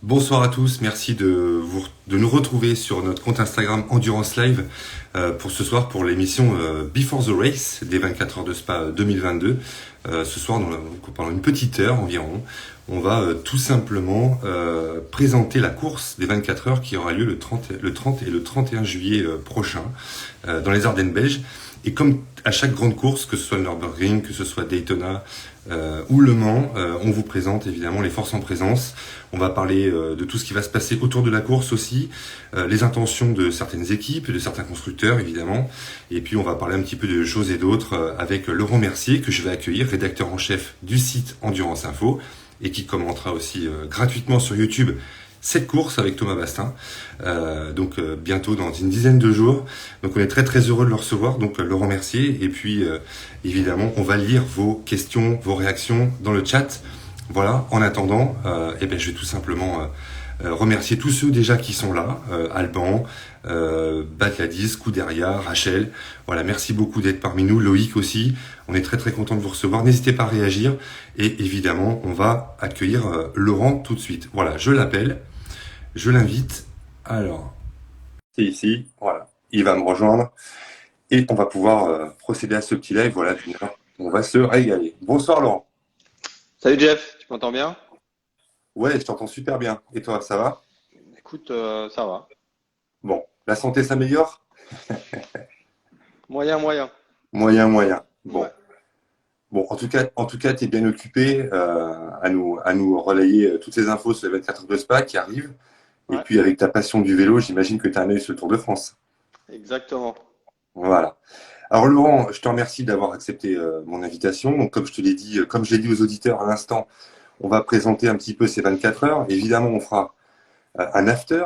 Bonsoir à tous, merci de nous retrouver sur notre compte Instagram Endurance Live pour ce soir pour l'émission Before the Race des 24 heures de Spa 2022. Ce soir, pendant une petite heure environ, on va tout simplement présenter la course des 24 heures qui aura lieu le 30 et le 31 juillet prochain dans les Ardennes belges. Et comme à chaque grande course, que ce soit le Nürburgring, que ce soit Daytona ou Le Mans, on vous présente évidemment les forces en présence. On va parler de tout ce qui va se passer autour de la course aussi, les intentions de certaines équipes, de certains constructeurs évidemment. Et puis on va parler un petit peu de choses et d'autres avec Laurent Mercier que je vais accueillir, rédacteur en chef du site Endurance Info et qui commentera aussi gratuitement sur YouTube cette course avec Thomas Bastin, bientôt dans une dizaine de jours. Donc on est très très heureux de le recevoir, donc Laurent Mercier. Et puis évidemment on va lire vos questions, vos réactions dans le chat. Voilà, en attendant, je vais tout simplement remercier tous ceux déjà qui sont là, Alban, Batladis, Couderia, Rachel. Voilà, merci beaucoup d'être parmi nous, Loïc aussi. On est très très content de vous recevoir. N'hésitez pas à réagir. Et évidemment, on va accueillir Laurent tout de suite. Voilà, je l'appelle. Je l'invite. Alors, c'est ici. Voilà. Il va me rejoindre. Et on va pouvoir procéder à ce petit live. Voilà, d'une heure. On va se régaler. Bonsoir Laurent. Salut Jeff, tu m'entends bien? Ouais, je t'entends super bien. Et toi, ça va? Écoute, ça va. Bon, la santé s'améliore? Moyen, moyen. Moyen, moyen. Ouais. Bon, en tout cas, tu es bien occupé à nous relayer toutes ces infos sur les 24 heures de Spa qui arrivent. Et Ouais, puis, avec ta passion du vélo, j'imagine que tu as un œil sur le Tour de France. exactement. Voilà. Alors, Laurent, je te remercie d'avoir accepté mon invitation. Donc, comme je te l'ai dit, comme je l'ai dit aux auditeurs à l'instant, on va présenter un petit peu ces 24 heures. Évidemment, on fera un after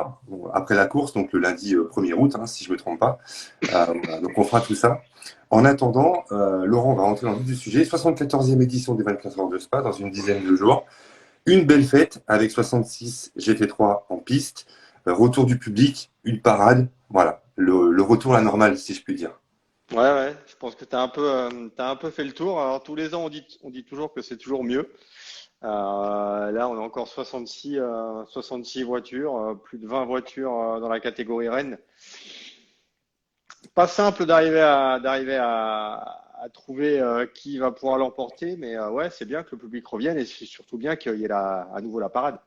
après la course, donc le lundi 1er août, hein, si je ne me trompe pas. Voilà, donc on fera tout ça. En attendant, Laurent va rentrer dans le vif du sujet. 74e édition des 24 heures de Spa dans une dizaine de jours. Une belle fête avec 66 GT3 en piste. Retour du public, une parade. Voilà, le retour à la normale, si je puis dire. Ouais, ouais. Je pense que t'as un peu fait le tour. Alors tous les ans, on dit toujours que c'est toujours mieux. Là, on a encore 66 voitures, plus de 20 voitures dans la catégorie Rennes. Pas simple d'arriver à trouver qui va pouvoir l'emporter, mais ouais, c'est bien que le public revienne et c'est surtout bien qu'il y ait à nouveau la parade.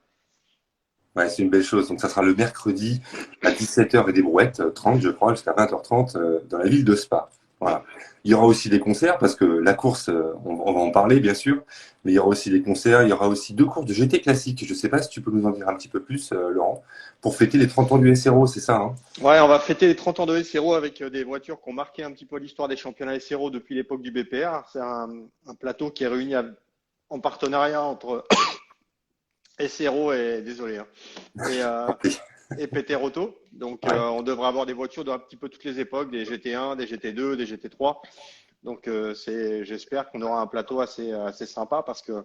Ouais, c'est une belle chose. Donc ça sera le mercredi à 17h et des brouettes, 30 je crois, jusqu'à 20h30 dans la ville de Spa. Voilà. Il y aura aussi des concerts parce que la course, on va en parler bien sûr, mais il y aura aussi des concerts, il y aura aussi deux courses de GT classique. Je ne sais pas si tu peux nous en dire un petit peu plus, Laurent, pour fêter les 30 ans du SRO, c'est ça, hein? Ouais, on va fêter les 30 ans de SRO avec des voitures qui ont marqué un petit peu l'histoire des championnats SRO depuis l'époque du BPR. C'est un plateau qui est réuni en partenariat entre SRO et, désolé, hein, et, euh, Ok. et PT Roto. Donc, Ouais. on devrait avoir des voitures d'un petit peu toutes les époques, des GT1, des GT2, des GT3. Donc, j'espère qu'on aura un plateau assez sympa parce que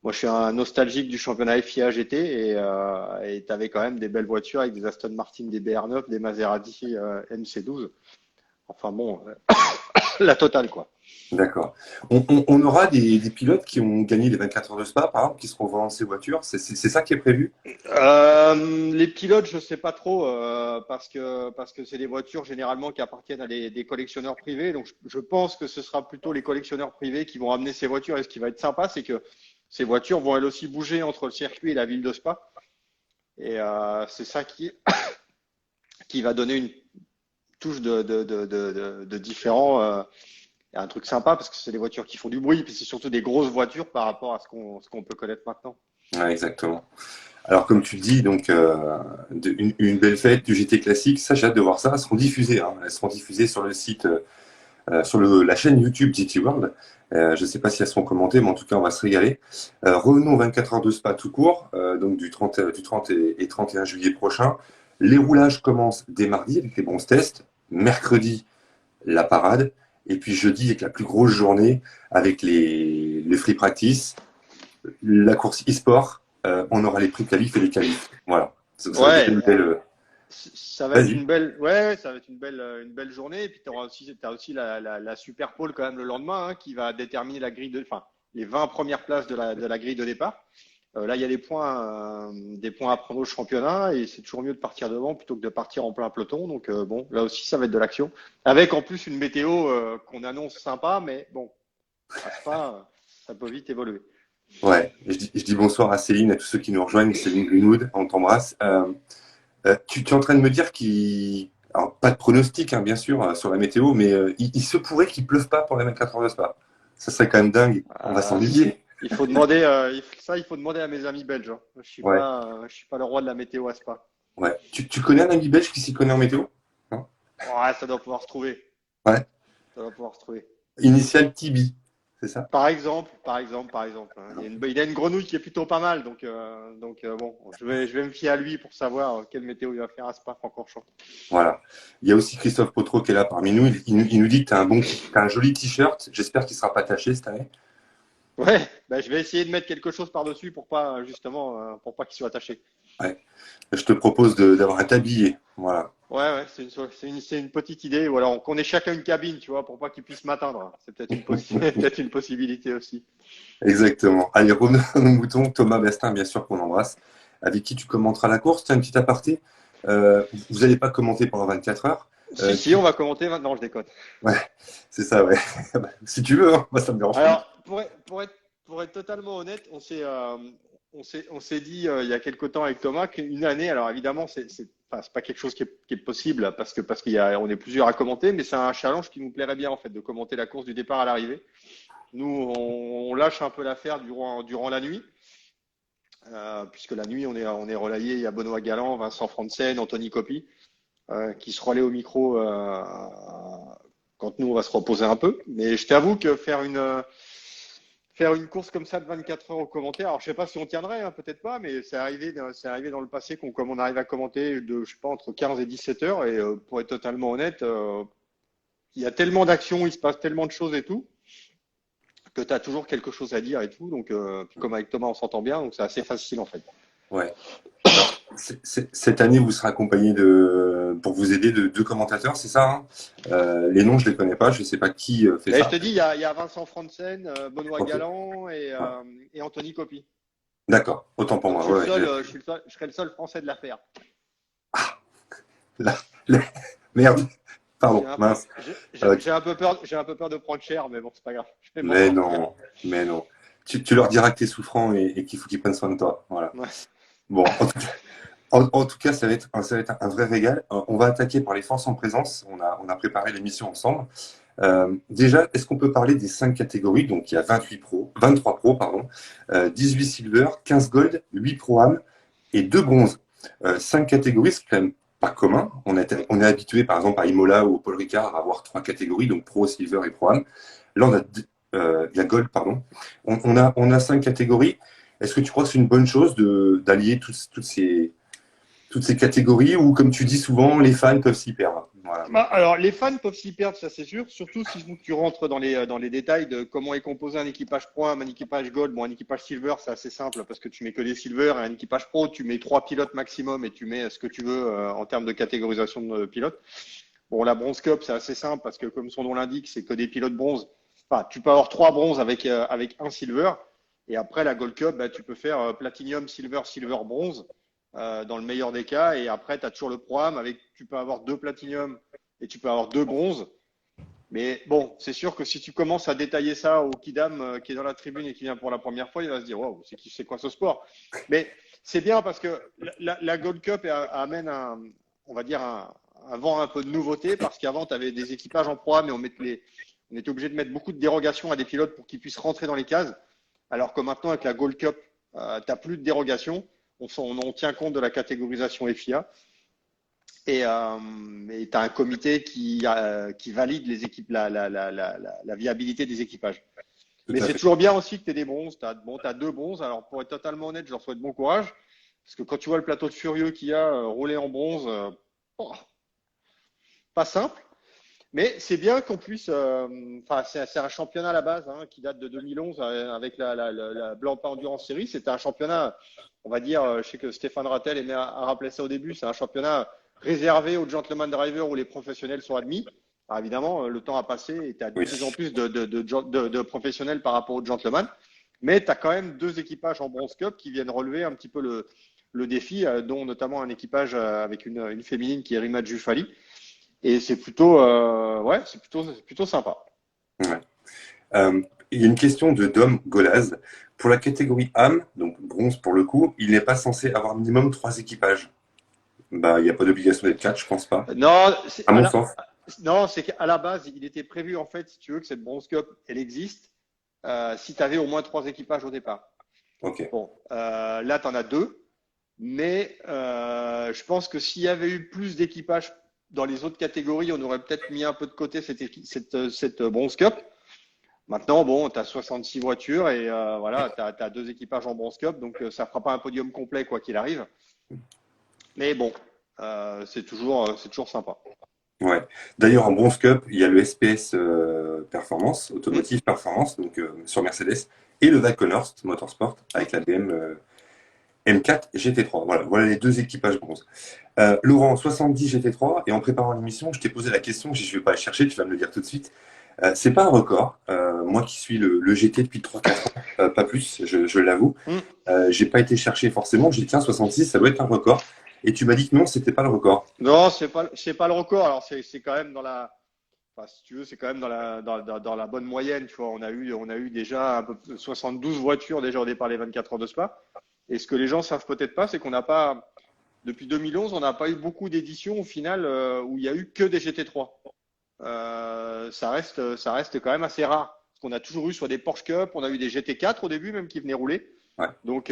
moi, je suis un nostalgique du championnat FIA GT et tu avais quand même des belles voitures avec des Aston Martin, des BR9, des Maserati MC12. Enfin bon, la totale quoi. D'accord. On aura des pilotes qui ont gagné les 24 heures de Spa, par exemple, qui seront vendant ces voitures. C'est ça qui est prévu? Les pilotes, je sais pas trop parce que c'est des voitures généralement qui appartiennent à des collectionneurs privés. Donc je pense que ce sera plutôt les collectionneurs privés qui vont amener ces voitures. Et ce qui va être sympa, c'est que ces voitures vont elles aussi bouger entre le circuit et la ville de Spa. Et c'est ça qui va donner une touche de différent. Un truc sympa parce que c'est des voitures qui font du bruit, puis c'est surtout des grosses voitures par rapport à ce qu'on peut connaître maintenant. Ouais, exactement. Alors, comme tu le dis, donc, une belle fête du GT classique, ça, j'ai hâte de voir ça. Elles seront diffusées, hein. Elles seront diffusées sur le site, sur la chaîne YouTube GT World. Je ne sais pas si elles seront commentées, mais en tout cas, on va se régaler. Revenons aux 24 heures de Spa tout court, donc du 30 et 31 juillet prochain. Les roulages commencent dès mardi avec les bons tests. Mercredi, la parade. Et puis jeudi, avec la plus grosse journée, avec les free practice, la course e-sport, on aura les prix qualifs et les qualifs. Voilà. Donc, ça va être Ouais, une belle. ça va être Vas-y. une belle, ouais, ça va être une belle journée. Et puis t'as aussi la Super Pole quand même le lendemain, hein, qui va déterminer la grille enfin, les 20 premières places de la grille de départ. Là, il y a des points à prendre au championnat et c'est toujours mieux de partir devant plutôt que de partir en plein peloton. Donc bon, là aussi, ça va être de l'action. Avec en plus une météo qu'on annonce sympa, mais bon, à Spa, ça peut vite évoluer. Ouais, je dis bonsoir à Céline, à tous ceux qui nous rejoignent. Céline Greenwood, on t'embrasse. Tu es en train de me dire qu'il. Alors, pas de pronostic, hein, bien sûr, sur la météo, mais il se pourrait qu'il pleuve pas pour les 24 heures de Spa. Ça serait quand même dingue. On va Euh, s'ennuyer. il faut demander, il faut demander à mes amis belges, hein. Ouais, Je suis pas le roi de la météo à Spa. ouais. Tu connais un ami belge qui s'y connaît en météo? Non. Ouais, ça doit pouvoir se trouver. Ouais. Ça doit pouvoir se trouver. Initial Tibi, c'est ça? Par exemple, hein. Il a une grenouille qui est plutôt pas mal, bon, je vais me fier à lui pour savoir quelle météo il va faire à Spa-Francorchamps. Voilà. Il y a aussi Christophe Potro qui est là parmi nous. Il nous dit que t'as un joli t-shirt. J'espère qu'il sera pas taché cette année. Ouais, bah, je vais essayer de mettre quelque chose par-dessus pour pas, pour pas qu'il soit attaché. Ouais. Je te propose d'avoir un tablier. Voilà. Ouais, c'est une petite idée, ou alors qu'on ait chacun une cabine, tu vois, pour pas qu'il puisse m'atteindre. C'est peut-être peut-être une possibilité aussi. Exactement. Allez, revenons à nos moutons. Thomas Bestin, bien sûr, qu'on embrasse, avec qui tu commenteras la course. Tiens, un petit aparté. Vous n'allez pas commenter pendant 24 heures. Si, on va commenter maintenant, je déconne. Ouais, c'est ça, ouais. Si tu veux, hein. Moi, ça me dérange pas. Alors, pour être totalement honnête, on s'est dit il y a quelque temps avec Thomas qu'une année, alors évidemment, enfin, c'est pas quelque chose qui est possible parce on est plusieurs à commenter, mais c'est un challenge qui nous plairait bien en fait de commenter la course du départ à l'arrivée. Nous, on lâche un peu l'affaire durant la nuit, puisque la nuit, on est relayé. Il y a Benoît Galland, Vincent Frantzen, Anthony Coppi, qui se relaient au micro quand nous, on va se reposer un peu. Mais je t'avoue que faire une course comme ça de 24 heures au commentaire, alors je sais pas si on tiendrait, hein, peut-être pas, mais c'est arrivé dans le passé comme on arrive à commenter je sais pas, entre 15 et 17 heures. Et pour être totalement honnête, il y a tellement d'actions, il se passe tellement de choses et tout, que tu as toujours quelque chose à dire et tout. Donc, comme avec Thomas, on s'entend bien, donc c'est assez facile en fait. Ouais. Alors, cette année, vous serez accompagné pour vous aider de deux commentateurs, c'est ça, hein. Les noms, je les connais pas. Je sais pas qui fait Mais je ça. te dis, il y a Vincent Frantzen, Benoît Ok. Galland Ouais. et Anthony Coppi. D'accord. Autant pour Donc moi. Ouais, ouais. je serai le seul Français de l'affaire. Là, là, merde. J'ai Pardon. un peu, Mince. Ok. j'ai un peu peur de prendre cher, mais bon, c'est pas grave. Je vais m'en Mais sortir. non. Mais non. Tu leur diras que t'es souffrant et qu'il faut qu'ils prennent soin de toi. Voilà. Ouais. Bon. En tout cas, ça va être un vrai régal. On va attaquer par les forces en présence. On a préparé l'émission ensemble. Déjà, est-ce qu'on peut parler des 5 catégories? Donc, il y a 23 pros, pardon, 18 silver, 15 gold, 8 pro-am et 2 bronzes. 5 catégories, c'est quand même pas commun. On est habitué, par exemple, à Imola ou au Paul Ricard à avoir 3 catégories, donc pro, silver et pro-am. Là, il y a gold, pardon. On a 5 catégories. Est-ce que tu crois que c'est une bonne chose d'allier toutes ces catégories ou, comme tu dis souvent, les fans peuvent s'y perdre? Voilà. Bah, alors, les fans peuvent s'y perdre, ça c'est sûr, surtout si tu rentres dans les détails de comment est composé un équipage pro, un équipage gold. Bon, un équipage silver, c'est assez simple parce que tu mets que des silver. Un équipage pro, tu mets 3 pilotes maximum et tu mets ce que tu veux en termes de catégorisation de pilotes. Bon, la bronze cup, c'est assez simple parce que comme son nom l'indique, c'est que des pilotes bronze. Enfin, tu peux avoir 3 bronzes avec un silver. Et après, la gold cup, bah, tu peux faire platinum, silver, silver, bronze dans le meilleur des cas. Et après, tu as toujours le pro-am tu peux avoir 2 platinum et tu peux avoir 2 bronzes. Mais bon, c'est sûr que si tu commences à détailler ça au Kidam qui est dans la tribune et qui vient pour la première fois, il va se dire waouh, c'est quoi ce sport? Mais c'est bien parce que la Gold Cup amène on va dire un vent un peu de nouveauté parce qu'avant, tu avais des équipages en proie, mais on était obligé de mettre beaucoup de dérogations à des pilotes pour qu'ils puissent rentrer dans les cases. Alors que maintenant, avec la Gold Cup, tu n'as plus de dérogations. On tient compte de la catégorisation FIA. Et tu as un comité qui valide les équipes, la viabilité des équipages. Tout Mais à c'est fait. toujours bien aussi que tu aies des bronzes. Tu as 2 bronzes. Alors, pour être totalement honnête, je leur souhaite bon courage. Parce que quand tu vois le plateau de Furieux qu'il y a roulé en bronze, oh, pas simple. Mais c'est bien qu'on puisse. Enfin, c'est un championnat à la base hein, qui date de 2011 avec la Blanc Endurance Series. C'était un championnat, on va dire, je sais que Stéphane Rattel aimait à rappeler ça au début, c'est un championnat réservé aux gentleman drivers où les professionnels sont admis. Alors évidemment, le temps a passé et tu as de Oui. plus en plus de professionnels par rapport aux gentlemen. Mais tu as quand même deux équipages en Bronze Cup qui viennent relever un petit peu le défi, dont notamment un équipage avec une féminine qui est Rima Jufali. Et c'est plutôt, ouais, c'est plutôt sympa. Ouais. Il y a une question de Dom Golaz. Pour la catégorie âme, donc bronze pour le coup, il n'est pas censé avoir minimum 3 équipages. Bah, il n'y a pas d'obligation d'être 4, je pense pas. Non, À mon sens. non, c'est qu'à la base, il était prévu, en fait, si tu veux, que cette Bronze Cup, elle existe, si tu avais au moins trois équipages au départ. Ok. Bon, là, tu en as deux, mais je pense que s'il y avait eu plus d'équipages dans les autres catégories, on aurait peut-être mis un peu de côté cette Bronze Cup. Maintenant, bon, tu as 66 voitures et voilà, tu as deux équipages en Bronze Cup, donc ça fera pas un podium complet, quoi qu'il arrive. Mais bon, c'est toujours sympa. Ouais. D'ailleurs, en Bronze Cup, il y a le SPS Performance, Hmm. Automotive Performance, donc sur Mercedes, et le Valkenhorst Motorsport avec la BM M4 GT3. Voilà, voilà les deux équipages bronze. Laurent, 70 GT3, et en préparant l'émission, je t'ai posé la question, je ne vais pas la chercher, tu vas me le dire tout de suite. C'est pas un record. Moi qui suis le GT depuis 3-4 ans, pas plus, je l'avoue. Hmm. J'ai pas été chercher forcément. J'ai dit tiens, 66, ça doit être un record. Et tu m'as dit que non, c'était pas le record. Non, c'est pas le record. Alors c'est quand même dans la, enfin, si tu veux, c'est quand même dans la bonne moyenne. Tu vois, on a eu déjà un peu 72 voitures déjà au départ des 24 heures de Spa. Et ce que les gens savent peut-être pas, c'est qu'on n'a pas, depuis 2011, on n'a pas eu beaucoup d'éditions au final où il y a eu que des GT3. Ça reste quand même assez rare. Parce qu'on a toujours eu soit des Porsche Cup, on a eu des GT4 au début même qui venaient rouler. Ouais. Donc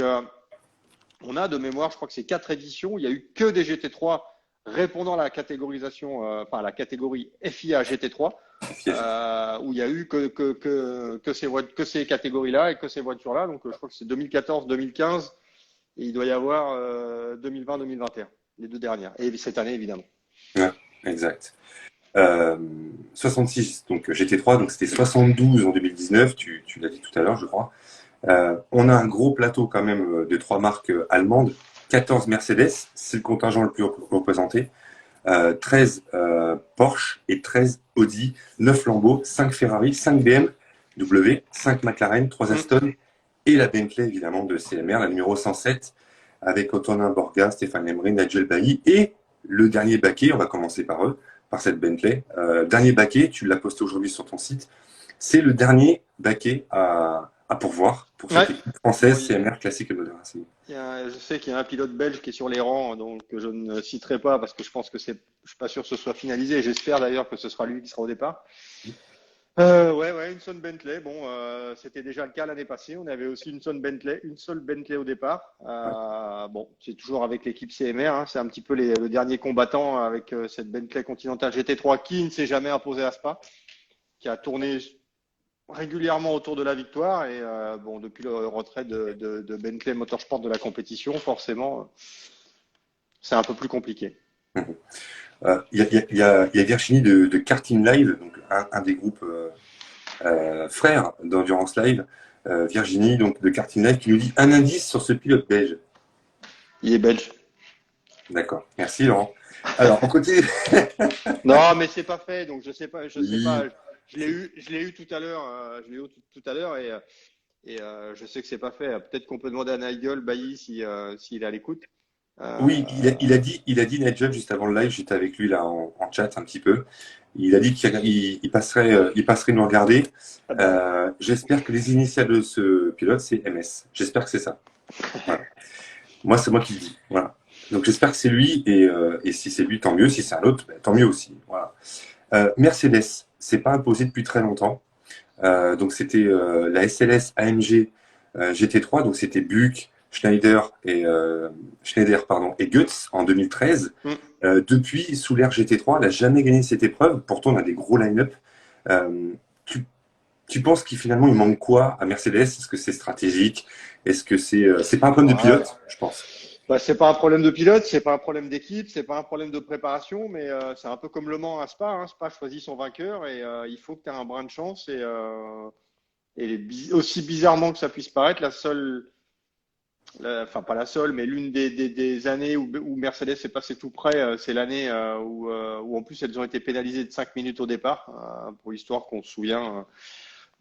on a de mémoire, je crois que c'est 4 éditions, où il y a eu que des GT3 répondant à la catégorisation, enfin à la catégorie FIA GT3, où il y a eu que ces catégories-là et que ces voitures-là. Donc je crois que c'est 2014, 2015 et il doit y avoir 2020, 2021, les deux dernières. Et cette année évidemment. Ouais, exact. 66, donc GT3, donc c'était 72 en 2019, tu l'as dit tout à l'heure, je crois. On a un gros plateau quand même de 3 marques allemandes, 14 Mercedes, c'est le contingent le plus représenté, 13 Porsche et 13 Audi, 9 Lambo, 5 Ferrari, 5 BMW, 5 McLaren, 3 Mm. Aston et la Bentley évidemment de CMR, la numéro 107, avec Antonin Borga, Stéphane Emery, Nigel Bailly et le dernier baquet, on va commencer par eux, par cette Bentley. Dernier baquet, tu l'as posté aujourd'hui sur ton site, c'est le dernier baquet à pourvoir pour Ouais. cette équipe française Oui. CMR Classique Model Racing. Je sais qu'il y a un pilote belge qui est sur les rangs, donc que je ne citerai pas parce que je pense que je suis pas sûr que ce soit finalisé. J'espère d'ailleurs que ce sera lui qui sera au départ. Ouais, une seule Bentley. Bon, c'était déjà le cas l'année passée. On avait aussi une seule Bentley au départ. Ouais. Bon, c'est toujours avec l'équipe CMR. Hein. C'est un petit peu le dernier combattant avec cette Bentley Continental GT3 qui ne s'est jamais imposé à Spa, qui a tourné régulièrement autour de la victoire. Et bon, depuis le retrait de Bentley Motorsport de la compétition, forcément, c'est un peu plus compliqué. Il y a Virginie de Karting Live, donc un des groupes frères d'Endurance Live, Virginie donc de Karting Live, qui nous dit un indice sur ce pilote belge. Il est belge. D'accord, merci Laurent. Alors, en côté. Non, mais c'est pas fait, donc je sais pas, je sais pas. Oui, Je l'ai eu tout à l'heure, tout à l'heure et je sais que c'est pas fait. Peut-être qu'on peut demander à Nigel Bailly si s'il est à l'écoute. oui, Euh, il a dit Nigel juste avant le live, j'étais avec lui là en chat un petit peu. Il a dit il passerait nous regarder. ah bah, J'espère que les initiales de ce pilote, c'est MS. J'espère que c'est ça. Voilà. Moi, c'est moi qui le dis. Voilà. Donc j'espère que c'est lui, et si c'est lui, tant mieux. Si c'est un autre, ben, tant mieux aussi. Voilà. Mercedes, c'est pas imposé depuis très longtemps. Donc c'était la SLS AMG GT3, donc c'était Buick, Schneider pardon, et Goetz en 2013. hmm. Depuis, sous l'ère GT3, elle n'a jamais gagné cette épreuve. Pourtant, on a des gros line-up. Euh, tu, tu penses qu'il finalement il manque quoi à Mercedes? Est-ce que c'est stratégique? Est-ce que c'est pas un problème de Ouais. pilote, je pense. Bah, c'est pas un problème de pilote, c'est pas un problème d'équipe, c'est pas un problème de préparation, mais c'est un peu comme Le Mans à Spa. Hein. Spa choisit son vainqueur et il faut que tu aies un brin de chance aussi bizarrement que ça puisse paraître, enfin pas la seule, mais l'une des années où Mercedes est passé tout près, c'est l'année où en plus elles ont été pénalisées de 5 minutes au départ, pour l'histoire qu'on se souvient.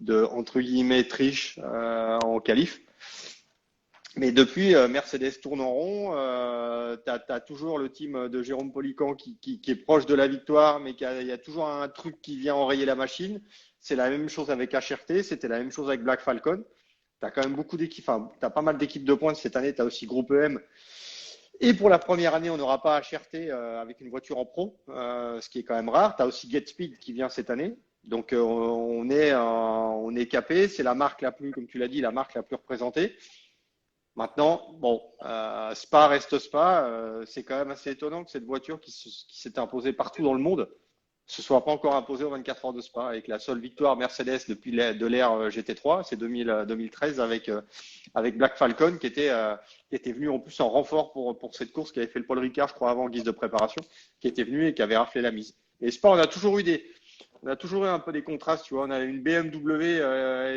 entre guillemets triche en qualif. Mais depuis, Mercedes tourne en rond. T'as toujours le team de Jérôme Polican qui est proche de la victoire, mais il y a toujours un truc qui vient enrayer la machine. C'est la même chose avec HRT, c'était la même chose avec Black Falcon. T'as quand même beaucoup d'équipes, enfin, t'as pas mal d'équipes de pointe cette année. T'as aussi Groupe EM. Et pour la première année, on n'aura pas HRT avec une voiture en pro, ce qui est quand même rare. T'as aussi Get Speed qui vient cette année. Donc on est capé. C'est la marque la plus, comme tu l'as dit, la marque la plus représentée. Maintenant, bon, Spa reste Spa. C'est quand même assez étonnant que cette voiture qui s'est imposée partout dans le monde se soit pas encore imposée aux 24 heures de Spa, avec la seule victoire Mercedes depuis de l'ère GT3, c'est 2013 avec Black Falcon qui était venu en plus en renfort pour cette course, qui avait fait le Paul Ricard, je crois, avant en guise de préparation, qui était venu et qui avait raflé la mise. Et Spa, on a toujours eu un peu des contrastes, tu vois. On a une BMW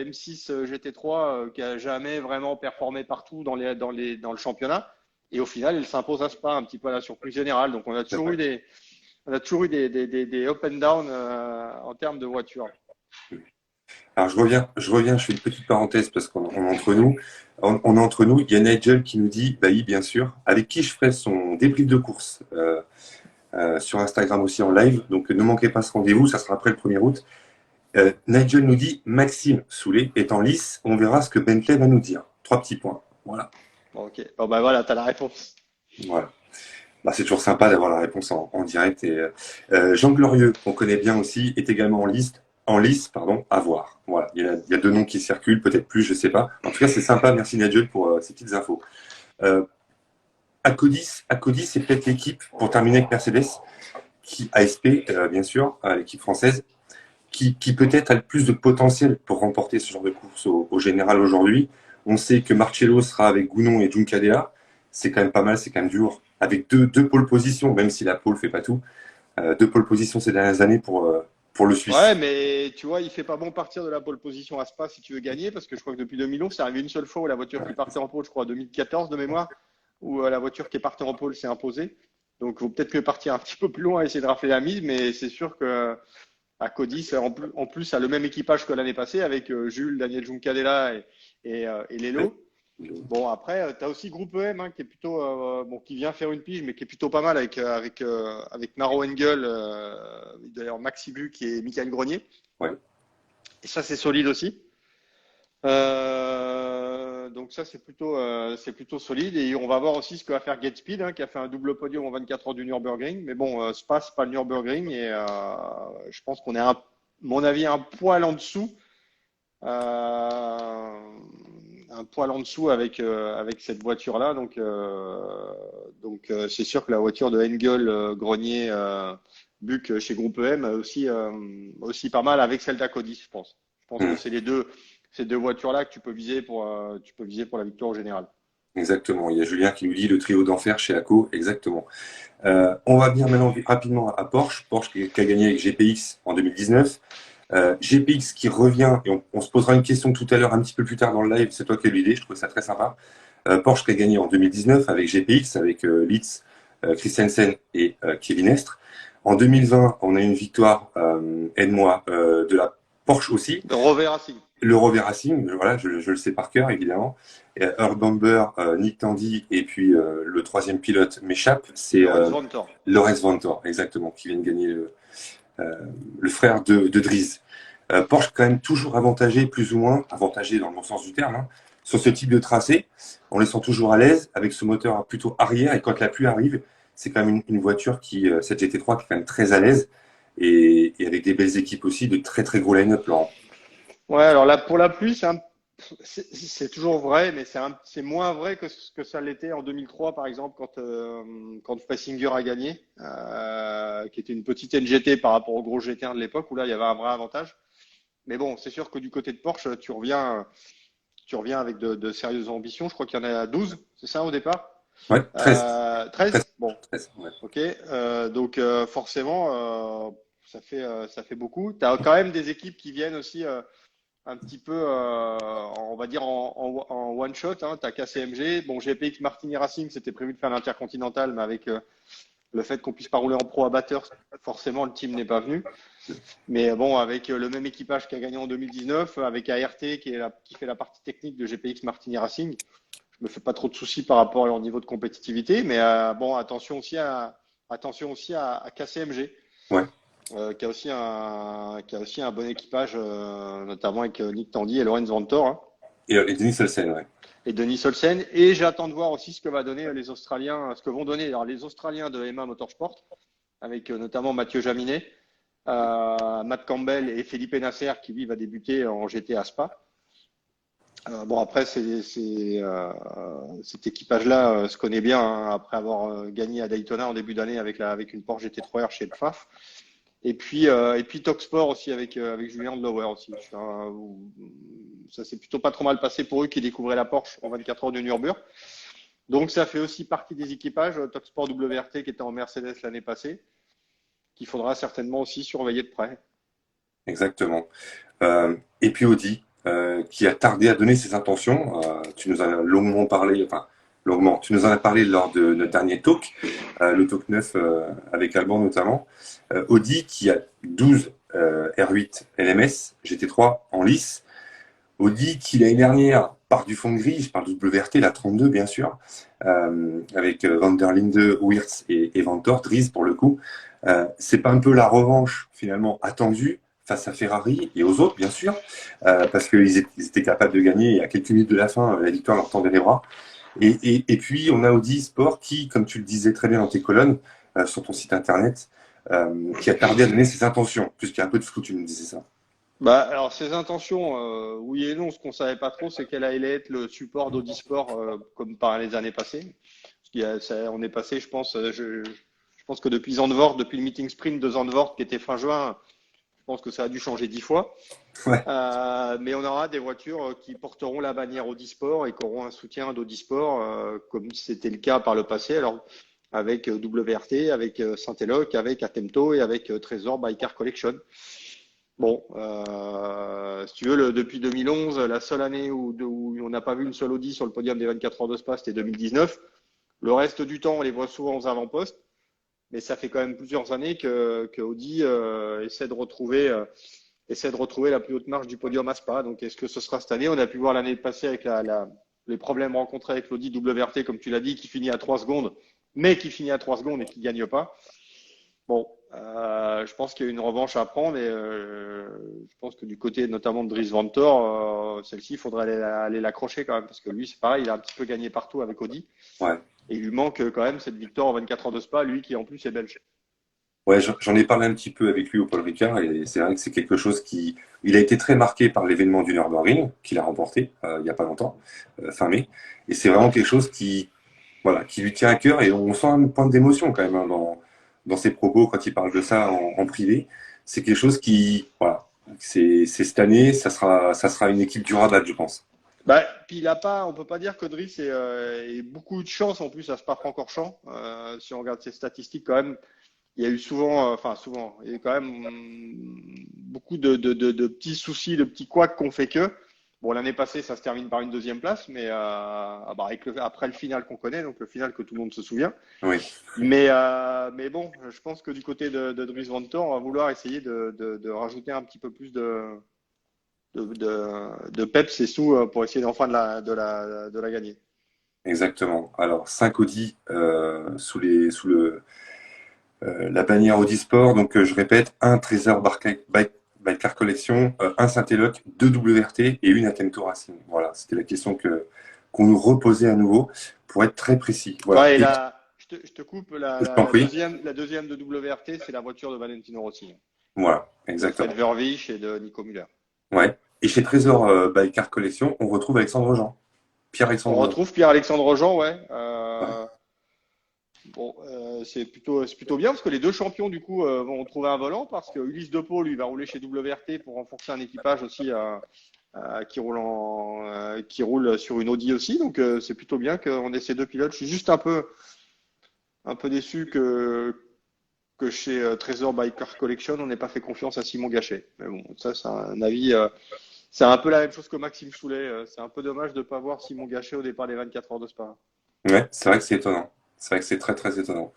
M6 GT3 qui a jamais vraiment performé partout dans le championnat. Et au final, elle s'impose à Spa un petit peu à la surprise générale. Donc, on a toujours eu des up and down en termes de voiture. Alors je reviens, je fais une petite parenthèse parce qu'on est entre nous. On est entre nous, il y a Nigel qui nous dit, bah oui, bien sûr, avec qui je ferai son débrief de course sur Instagram aussi en live. Donc ne manquez pas ce rendez-vous, ça sera après le 1er août. Nigel nous dit, Maxime Soulet est en lice, on verra ce que Bentley va nous dire. 3 petits points. Voilà. Bon, ok. Bon, bah voilà, tu as la réponse. Voilà. Bah, c'est toujours sympa d'avoir la réponse en direct. Et Jean Glorieux, qu'on connaît bien aussi, est également en lice, pardon, à voir. Voilà, il y a 2 noms qui circulent, peut-être plus, je sais pas. En tout cas, c'est sympa. Merci Nigel pour ces petites infos. Acodis, c'est peut-être l'équipe, pour terminer avec Mercedes, qui ASP, bien sûr, l'équipe française, qui peut-être a le plus de potentiel pour remporter ce genre de course au général aujourd'hui. On sait que Marcello sera avec Gounon et Juncadella. C'est quand même pas mal, c'est quand même dur. Avec deux pôles positions, même si la pôle fait pas tout. 2 pôles positions ces dernières années pour le Suisse. Ouais, mais tu vois, il fait pas bon partir de la pole position à Spa si tu veux gagner, parce que je crois que depuis 2011, c'est arrivé une seule fois où la voiture qui partait en pole, je crois, 2014 de mémoire, où la voiture qui partait en pole s'est imposée. Donc, il vaut peut-être mieux partir un petit peu plus loin et essayer de rafler la mise, mais c'est sûr que à Cody, en plus, a le même équipage que l'année passée avec Jules, Daniel Juncadella et Lelo. Bon, après, tu as aussi Groupe EM qui est plutôt qui vient faire une pige, mais qui est plutôt pas mal avec Maro Engel, d'ailleurs Maxi Buch et Michael Grenier. Ouais. Et ça, c'est solide aussi. Donc ça, c'est plutôt solide. Et on va voir aussi ce que va faire Get Speed, qui a fait un double podium en 24 heures du Nürburgring. Mais bon, Spa, c'est pas le Nürburgring. Et je pense qu'on est, à mon avis, un poil en dessous. Un poil en dessous avec cette voiture-là. Donc c'est sûr que la voiture de Engel, Grenier, Buch chez Groupe EM aussi pas mal avec celle d'Acodis, je pense. Je pense que c'est ces deux voitures-là que tu peux viser pour la victoire au général. Exactement. Il y a Julien qui nous dit le trio d'enfer chez ACO. Exactement. On va venir maintenant rapidement à Porsche. Porsche qui a gagné avec GPX en 2019. GPX qui revient, et on se posera une question tout à l'heure, un petit peu plus tard dans le live, c'est toi qui as eu l'idée, je trouve ça très sympa. Porsche qui a gagné en 2019 avec GPX, avec Litz, Christensen et Kevin Estre. En 2020, on a une victoire, aide-moi, de la Porsche aussi. Le Rover Racing. Le Rover Racing, voilà, je le sais par cœur, évidemment. Earl Bamber, Nick Tandy, et puis le 3e pilote m'échappe, c'est Lorenz Vanthoor, exactement, qui vient de gagner le frère de Dries. Porsche quand même toujours avantagé, plus ou moins, avantagé dans le bon sens du terme, sur ce type de tracé. On les sent toujours à l'aise avec ce moteur plutôt arrière, et quand la pluie arrive, c'est quand même une voiture cette GT3 qui est quand même très à l'aise, et avec des belles équipes aussi, de très très gros line-up, Laurent. Ouais, alors là, pour la pluie, c'est toujours vrai, mais c'est moins vrai que ce que ça l'était en 2003, par exemple, quand Fressinger a gagné, qui était une petite NGT par rapport au gros GT1 de l'époque, où là, il y avait un vrai avantage. Mais bon, c'est sûr que du côté de Porsche, tu reviens avec de sérieuses ambitions. Je crois qu'il y en a 12, c'est ça au départ? Ouais, 13. 13. Bon, 13, ouais. Ok. Donc forcément, ça fait beaucoup. Tu as quand même des équipes qui viennent aussi un petit peu, on va dire, en one shot. Tu as KCMG. Bon, GPX Martini Racing, c'était prévu de faire l'Intercontinental, mais Le fait qu'on puisse pas rouler en pro à batteur, forcément, le team n'est pas venu. Mais bon, avec le même équipage qui a gagné en 2019, avec ART qui fait la partie technique de GPX Martini Racing, je me fais pas trop de soucis par rapport à leur niveau de compétitivité. Mais bon, attention aussi à KCMG, Ouais. qui a aussi un bon équipage, notamment avec Nick Tandy et Lorenz Vantore, hein, Et Denis Solsen, ouais. et Denis Solsen. Et j'attends de voir aussi ce que va donner les Australiens, ce que vont donner alors, les Australiens de EMA Motorsport, avec notamment Mathieu Jaminet, Matt Campbell et Felipe Nasser qui lui va débuter en GT à Spa. Bon après cet équipage-là se connaît bien hein, après avoir gagné à Daytona en début d'année avec une Porsche GT3R chez le FAF. Et puis Talksport aussi avec Julien Lower aussi. Ça s'est plutôt pas trop mal passé pour eux qui découvraient la Porsche en 24 heures de Nürburgring. Donc ça fait aussi partie des équipages Talksport WRT qui était en Mercedes l'année passée, qu'il faudra certainement aussi surveiller de près. Exactement. Et puis Audi, qui a tardé à donner ses intentions. Tu nous en as longuement parlé, enfin longuement, tu nous en as parlé lors de notre dernier talk, le talk 9 avec Alban notamment. Audi qui a 12 R8 LMS GT3 en lice. Audi qui l'année dernière part du fond gris, je parle de WRT, la 32 bien sûr, avec Van der Linde, Wirtz et Vantore, Dries pour le coup. C'est pas un peu la revanche finalement attendue face à Ferrari et aux autres bien sûr, parce qu'ils étaient capables de gagner à quelques minutes de la fin, la victoire leur tendait les bras. Et puis on a Audi Sport qui, comme tu le disais très bien dans tes colonnes, sur ton site internet, qui a tardé à donner ses intentions, puisqu'il y a un peu de flou, tu me disais ça. Bah, alors ses intentions, oui et non. Ce qu'on savait pas trop, c'est qu'elle allait être le support d'Audi Sport comme par les années passées. On est passé, je pense, je pense que depuis Zandvoort, depuis le meeting sprint de Zandvoort qui était fin juin, je pense que ça a dû changer 10 fois. Ouais, Mais on aura des voitures qui porteront la bannière Audi Sport et qui auront un soutien d'Audi Sport, comme c'était le cas par le passé. Alors avec WRT, avec Saint-Eloc, avec Attento et avec Trésor by Car Collection. Bon, si tu veux, depuis 2011, la seule année où on n'a pas vu une seule Audi sur le podium des 24 heures de Spa, c'était 2019. Le reste du temps, on les voit souvent aux avant-postes, mais ça fait quand même plusieurs années que Audi essaie de retrouver la plus haute marge du podium à Spa. Donc, est-ce que ce sera cette année? On a pu voir l'année passée avec les problèmes rencontrés avec l'Audi WRT, comme tu l'as dit, qui finit à 3 secondes, mais qui finit à 3 secondes et qui gagne pas. Bon, je pense qu'il y a une revanche à prendre et je pense que du côté notamment de Dries Vantore, celle-ci, il faudrait aller l'accrocher quand même parce que lui, c'est pareil, il a un petit peu gagné partout avec Audi ouais. et il lui manque quand même cette victoire en 24 heures de Spa, lui qui en plus est belge. Ouais, j'en ai parlé un petit peu avec lui au Paul Ricard et c'est vrai que c'est quelque chose qui, il a été très marqué par l'événement du Nürburgring qu'il a remporté il y a pas longtemps, fin mai, et c'est vraiment quelque chose qui, voilà, qui lui tient à cœur et on sent un point d'émotion quand même hein, dans ses propos quand il parle de ça en privé. C'est quelque chose qui, voilà, c'est cette année, ça sera une équipe durable, je pense. Bah, puis il a pas, on peut pas dire que Dries ait beaucoup de chance en plus à Spa-Francorchamps. Si on regarde ses statistiques quand même, il y a eu souvent, enfin souvent, il y a eu quand même beaucoup de petits soucis, de petits couacs qu'on fait que. Bon, l'année passée, ça se termine par une deuxième place, mais avec après le final qu'on connaît, donc le final que tout le monde se souvient. Oui, Mais bon, je pense que du côté de Dries Vantore, on va vouloir essayer de rajouter un petit peu plus de peps et sous pour essayer enfin de la gagner. exactement. Alors, 5 Audi sous la bannière Audi Sport. Donc, je répète, un Trésor by Car Collection, un Saint-Eloc, deux WRT et une Attento Racing. Voilà, c'était la question qu'on nous reposait à nouveau pour être très précis. Voilà. Ouais, et Et là, je te coupe, je t'en prie. la deuxième de WRT, c'est la voiture de Valentino Rossi, Voilà, de Fred exactement. Vervisch et de Nico Müller. Ouais. Et chez Trésor by Car Collection, on retrouve Alexandre Jean. On Pierre-Alexandre Jean. retrouve Pierre-Alexandre Jean, ouais. Ouais. Bon, c'est plutôt bien parce que les deux champions du coup vont trouver un volant parce que Ulysse Depot lui va rouler chez WRT pour renforcer un équipage aussi qui roule sur une Audi aussi. Donc c'est plutôt bien qu'on ait ces deux pilotes. Je suis juste un peu déçu que chez Trésor by Car Collection on n'ait pas fait confiance à Simon Gachet. Mais bon, ça c'est un avis. C'est un peu la même chose que Maxime Soulet. C'est un peu dommage de ne pas voir Simon Gachet au départ des 24 heures de Spa. Ouais, c'est vrai que c'est étonnant. C'est vrai que c'est très très étonnant.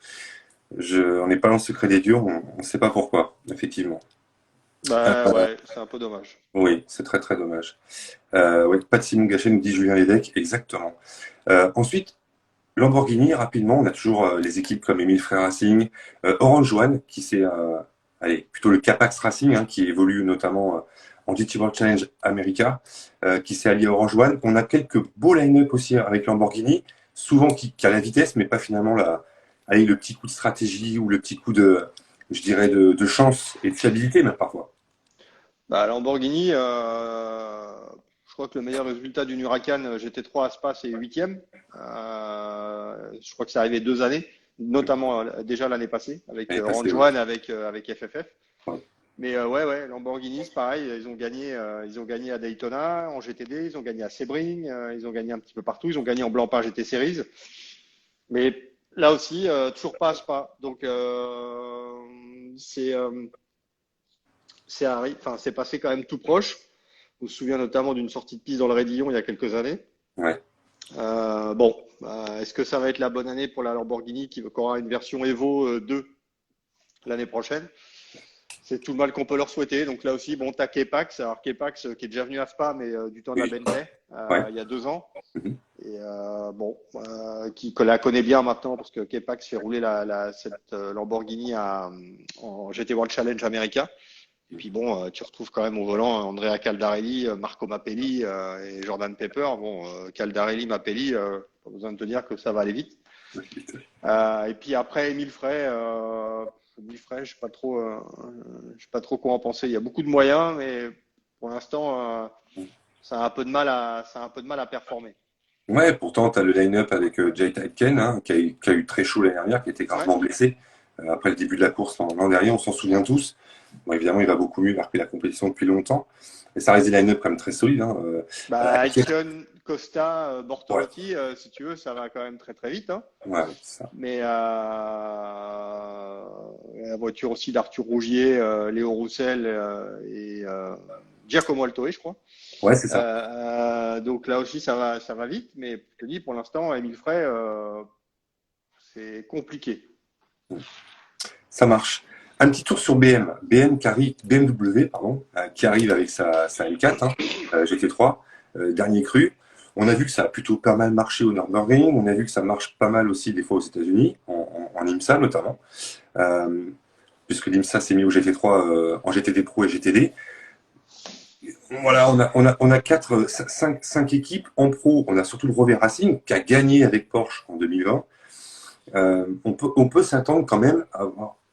On n'est pas dans le secret des dieux, on ne sait pas pourquoi, effectivement. Bah ouais, c'est un peu dommage. Oui, c'est très très dommage. Ouais, pas de Simon Gachet, nous dit Julien Lédec, exactement. Ensuite, Lamborghini, rapidement, on a toujours les équipes comme Émile Frey Racing, Orange One, qui c'est allez, plutôt le Capax Racing, hein, qui évolue notamment en GT World Challenge America, qui s'est allié à Orange One. On a quelques beaux line-up aussi avec Lamborghini, souvent qui a la vitesse, mais pas finalement allez, le petit coup de stratégie ou le petit coup de, je dirais, de chance et de fiabilité, même parfois. Bah, Lamborghini, je crois que le meilleur résultat d'une Huracan GT3 à Spa, c'est huitième. Je crois que c'est arrivé 2 années, notamment déjà l'année passée, avec Elle est passée, Range oui. One, avec FFF. Mais ouais, ouais, Lamborghini, c'est pareil, ils ont gagné à Daytona en GTD, ils ont gagné à Sebring, ils ont gagné un petit peu partout, ils ont gagné en Blancpain GT Series. Mais là aussi, toujours pas à Spa. Donc, c'est enfin, c'est passé quand même tout proche. On se souvient notamment d'une sortie de piste dans le Raidillon il y a quelques années. Ouais. Bon, est-ce que ça va être la bonne année pour la Lamborghini qui aura une version Evo 2 l'année prochaine? C'est tout le mal qu'on peut leur souhaiter. Donc là aussi, bon, t'as K-Pax, alors K-Pax qui est déjà venu à Spa, mais du temps de la Oui. Bentley, Ouais. il y a 2 ans. Mhm. Et bon, qui la connaît bien maintenant parce que K-Pax fait rouler cette Lamborghini en GT World Challenge America. Et puis bon, tu retrouves quand même au volant Andrea Caldarelli, Marco Mappelli et Jordan Pepper. Bon, Caldarelli, Mappelli, pas besoin de te dire que ça va aller vite. Et puis après, Émile Frey, je sais pas trop quoi en penser. Il y a beaucoup de moyens, mais pour l'instant, ça a un peu de mal à performer. Ouais, pourtant, tu as le line-up avec Jay Aitken, hein, qui a eu très chaud l'année dernière, qui était Ouais. gravement blessé après le début de la course l'an dernier, on s'en souvient tous. Bon, évidemment, il va beaucoup mieux, il a repris la compétition depuis longtemps. Mais ça reste des line-up quand même très solides. Hein. Bah, Aitken, Aitken, Costa, ouais, Bortolotti, si tu veux, ça va quand même très très vite, hein. ouais, c'est ça. Mais la voiture aussi d'Arthur Rougier, Léo Roussel et Giacomo Altoe, je crois. Ouais, c'est ça. Donc là aussi, ça va vite. Mais je te dis, pour l'instant, Émile Frey, c'est compliqué. Ça marche. Un petit tour sur BMW, pardon, qui arrive avec sa M4, hein, GT3, dernier cru. On a vu que ça a plutôt pas mal marché au Nürburgring, on a vu que ça marche pas mal aussi des fois aux États-Unis, en IMSA notamment, euh, puisque l'IMSA s'est mis au GT3 en GTD Pro et GTD. Voilà, on a cinq équipes en pro. On a surtout le Rover Racing qui a gagné avec Porsche en 2020. On peut s'attendre quand même à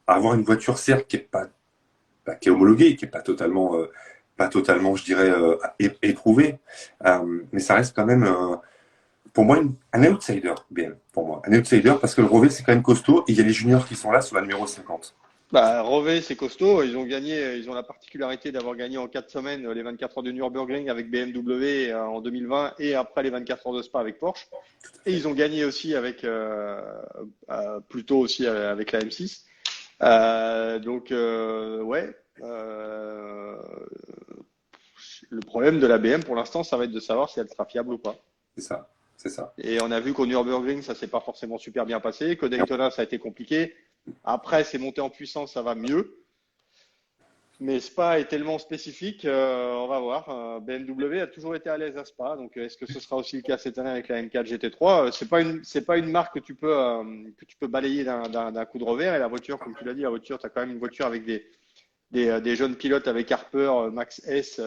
avoir une voiture, certes, qui est homologuée, qui est pas totalement, je dirais, éprouvée, mais ça reste quand même, pour moi, un outsider, BM, pour moi. Un outsider parce que le Rover, c'est quand même costaud et il y a les juniors qui sont là sur la numéro 50. Bah, Rové, c'est costaud. Ils ont la particularité d'avoir gagné en 4 semaines les 24 heures de Nürburgring avec BMW en 2020 et après les 24 heures de Spa avec Porsche. Et ils ont gagné aussi plutôt aussi avec la M6. Donc, ouais. Le problème de la BM pour l'instant, ça va être de savoir si elle sera fiable ou pas. C'est ça, c'est ça. Et on a vu qu'au Nürburgring, ça s'est pas forcément super bien passé, qu'au Daytona, ça a été compliqué. Après, c'est monté en puissance, ça va mieux. Mais Spa est tellement spécifique, on va voir. BMW a toujours été à l'aise à Spa, donc est-ce que ce sera aussi le cas cette année avec la M4 GT3? C'est pas une marque que tu peux balayer d'un coup de revers. Et la voiture, comme tu l'as dit, la voiture, tu as quand même une voiture avec des jeunes pilotes avec Harper, Max S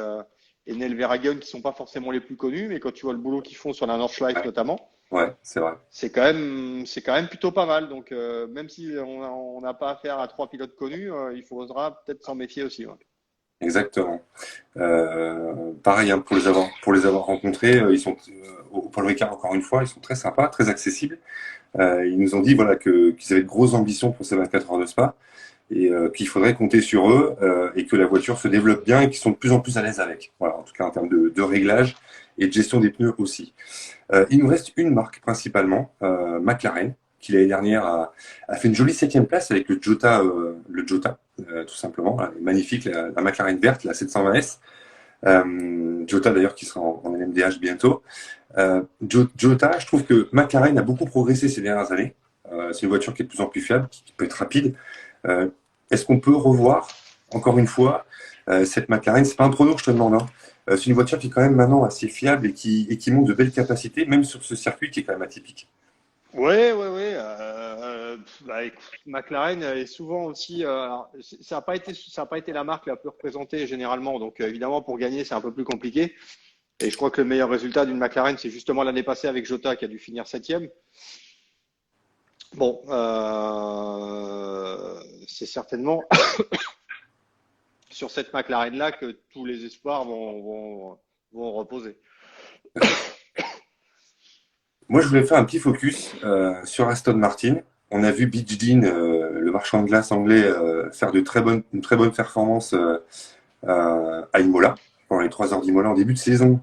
et Nel Verhagen qui sont pas forcément les plus connus, mais quand tu vois le boulot qu'ils font sur la Nordschleife Ouais, notamment, ouais, c'est vrai. c'est quand même plutôt pas mal. Donc même si on n'a pas affaire à 3 pilotes connus, il faudra peut-être s'en méfier aussi. Ouais. Exactement. Pareil, hein, pour les avoir rencontrés, ils sont au Paul Ricard encore une fois, ils sont très sympas, très accessibles. Ils nous ont dit voilà qu'ils avaient de grosses ambitions pour ces 24 heures de Spa et qu'il faudrait compter sur eux et que la voiture se développe bien et qu'ils sont de plus en plus à l'aise avec. Voilà, en tout cas en termes de réglage et de gestion des pneus aussi. Il nous reste une marque principalement, McLaren, qui l'année dernière a fait une jolie 7e place avec le Jota, tout simplement. Elle est magnifique, la McLaren verte, la 720S. Jota d'ailleurs qui sera en LMDH bientôt. Jota, je trouve que McLaren a beaucoup progressé ces dernières années. C'est une voiture qui est de plus en plus fiable, qui peut être rapide. Euh, Est-ce qu'on peut revoir, encore une fois, cette McLaren? C'est pas un prono que je te demande, hein. C'est une voiture qui est quand même maintenant assez fiable et qui montre de belles capacités, même sur ce circuit qui est quand même atypique. Ouais, ouais, ouais. Écoute, McLaren est souvent aussi. Ça a pas été la marque la plus représentée généralement. Donc évidemment, pour gagner, c'est un peu plus compliqué. Et je crois que le meilleur résultat d'une McLaren, c'est justement l'année passée avec Jota qui a dû finir septième. Bon, c'est certainement sur cette McLaren-là que tous les espoirs vont reposer. Moi, je voulais faire un petit focus sur Aston Martin. On a vu Beach Dean, le marchand de glace anglais, faire une très bonne performance à Imola, pendant les 3 heures d'Imola en début de saison,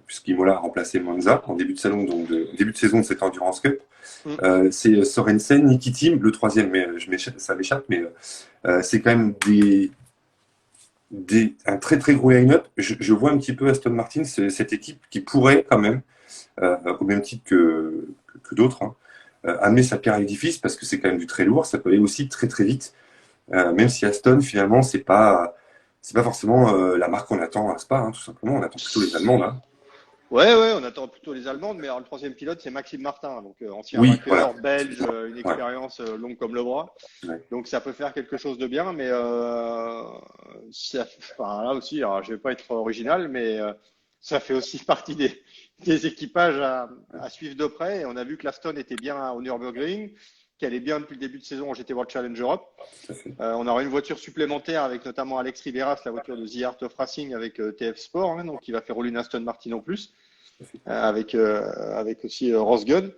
puisqu'Imola a remplacé Monza en début de saison, donc début de saison de cette Endurance Cup. Mm. C'est Sorensen, Niki Team, le troisième, mais ça m'échappe, mais c'est quand même un très très gros line-up. Je vois un petit peu Aston Martin, cette équipe qui pourrait quand même, au même titre que d'autres, hein, amener sa pierre à l'édifice parce que c'est quand même du très lourd, ça peut aller aussi très très vite, même si Aston finalement c'est pas forcément la marque qu'on attend à Spa, hein, tout simplement, on attend plutôt les Allemands là. Ouais, ouais, on attend plutôt les Allemandes, mais alors, le troisième pilote, c'est Maxime Martin, donc ancien Oui, voilà. vainqueur belge, une Ouais, expérience longue comme le bras. ouais. Donc ça peut faire quelque chose de bien, mais enfin, là aussi, alors, je vais pas être original, mais ça fait aussi partie des équipages à suivre de près. Et on a vu que l'Aston était bien au Nürburgring, qu'elle est bien depuis le début de saison au GT World Challenge Europe. Tout à fait. On aura une voiture supplémentaire avec notamment Alex Riberas, la voiture de The Art of Racing avec TF Sport, hein, donc qui va faire rouler une Aston Martin en plus, avec aussi Ross Gunn.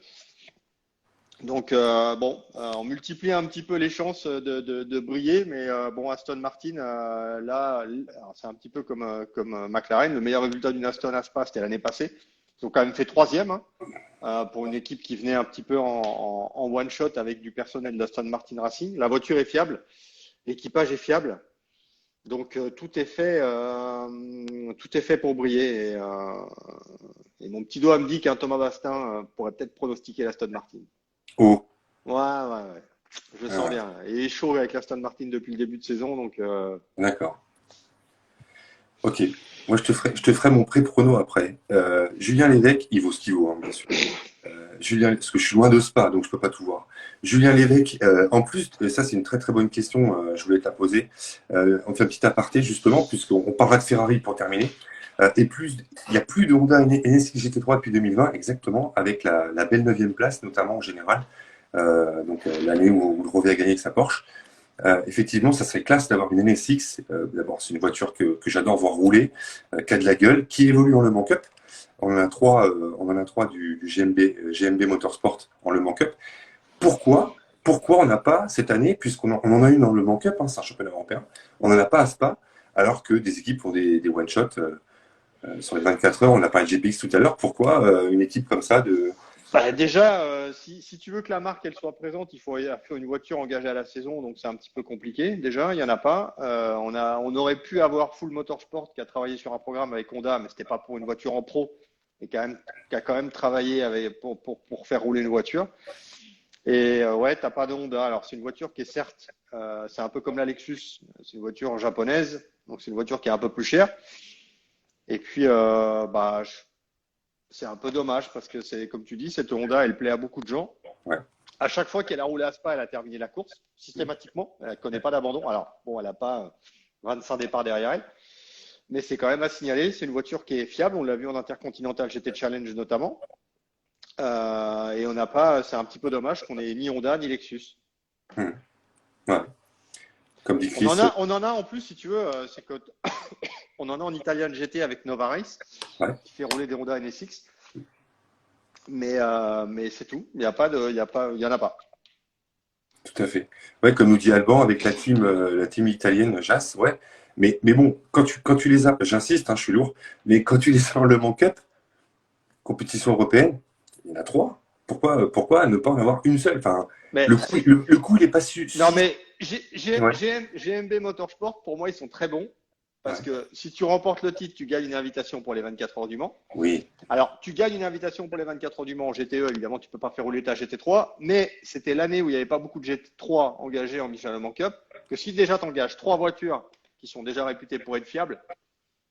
Donc on multiplie un petit peu les chances de briller, mais bon, Aston Martin, là, alors, c'est un petit peu comme McLaren. Le meilleur résultat d'une Aston à Spa, c'était l'année passée. Ils ont quand même fait troisième, hein, pour une équipe qui venait un petit peu en one shot avec du personnel d'Aston Martin Racing. La voiture est fiable, l'équipage est fiable, donc tout est fait pour briller. Et mon petit doigt me dit qu'un Thomas Bastin pourrait peut-être pronostiquer l'Aston Martin. Oh, Ouais, ouais, ouais. Je sens ouais, bien. Il est chaud avec l'Aston Martin depuis le début de saison, donc d'accord. Ok. Moi, je te ferai mon pré-prono après. Julien Lévesque, il vaut ce qu'il vaut, hein, bien sûr. Julien, parce que je suis loin de Spa, donc je peux pas tout voir. Julien Lévesque, en plus, ça c'est une très très bonne question, je voulais te la poser. On fait un petit aparté justement, puisqu'on parlera de Ferrari pour terminer. Il y a plus de Honda NSX GT3 depuis 2020, exactement, avec la belle 9e place, notamment en général. L'année où le Rovet a gagné avec sa Porsche. Effectivement, ça serait classe d'avoir une NSX. D'abord, c'est une voiture que j'adore voir rouler, qui a de la gueule, qui évolue en Le Mans Cup. On en a trois du GMB Motorsport en Le Mans Cup. Pourquoi on n'a pas cette année, on en a une dans le Mans Cup, hein, c'est un championnat européen, on n'en a pas à Spa, alors que des équipes font des one-shots sur les 24 heures. On a parlé de GPX tout à l'heure. Pourquoi une équipe comme ça de. bah, déjà, si tu veux que la marque elle soit présente, il faut faire une voiture engagée à la saison, donc c'est un petit peu compliqué. Déjà, il y en a pas. On aurait pu avoir Full Motorsport qui a travaillé sur un programme avec Honda, mais c'était pas pour une voiture en pro, et qui a quand même travaillé pour faire rouler une voiture. Et ouais, t'as pas de Honda. Alors c'est une voiture qui est certes, c'est un peu comme la Lexus, c'est une voiture japonaise, donc c'est une voiture qui est un peu plus chère. Et puis c'est un peu dommage parce que c'est comme tu dis, cette Honda, elle plaît à beaucoup de gens. Ouais. À chaque fois qu'elle a roulé à Spa, elle a terminé la course systématiquement. Elle ne connaît pas d'abandon. Alors bon, elle n'a pas 25 départs derrière elle, mais c'est quand même à signaler. C'est une voiture qui est fiable. On l'a vu en Intercontinental GT Challenge notamment. Et on n'a pas. C'est un petit peu dommage qu'on ait ni Honda ni Lexus. Hmm. Ouais. Comme dit On Chris. en a, on en a en plus, si tu veux, c'est que on en a en Italian GT avec Nova Race Ouais. qui fait rouler des Honda NSX. Mais c'est tout. Il y a pas de, il y a pas, il y en a pas. Tout à fait. Ouais, comme nous dit Alban avec la team italienne JAS, ouais. Mais bon, quand tu les as, j'insiste, hein, je suis lourd, mais quand tu les as en Le Mans Cup, compétition européenne, il y en a trois. Pourquoi ne pas en avoir une seule? Enfin, Mais le coup, il est pas su. non, mais Ouais. GMB Motorsport, pour moi, ils sont très bons. Parce que si tu remportes le titre, tu gagnes une invitation pour les 24 heures du Mans. Oui. Alors, tu gagnes une invitation pour les 24 heures du Mans en GTE, évidemment, tu ne peux pas faire rouler ta GT3, mais c'était l'année où il n'y avait pas beaucoup de GT3 engagés en Michelin Le Mans Cup, que si déjà tu engages 3 voitures qui sont déjà réputées pour être fiables,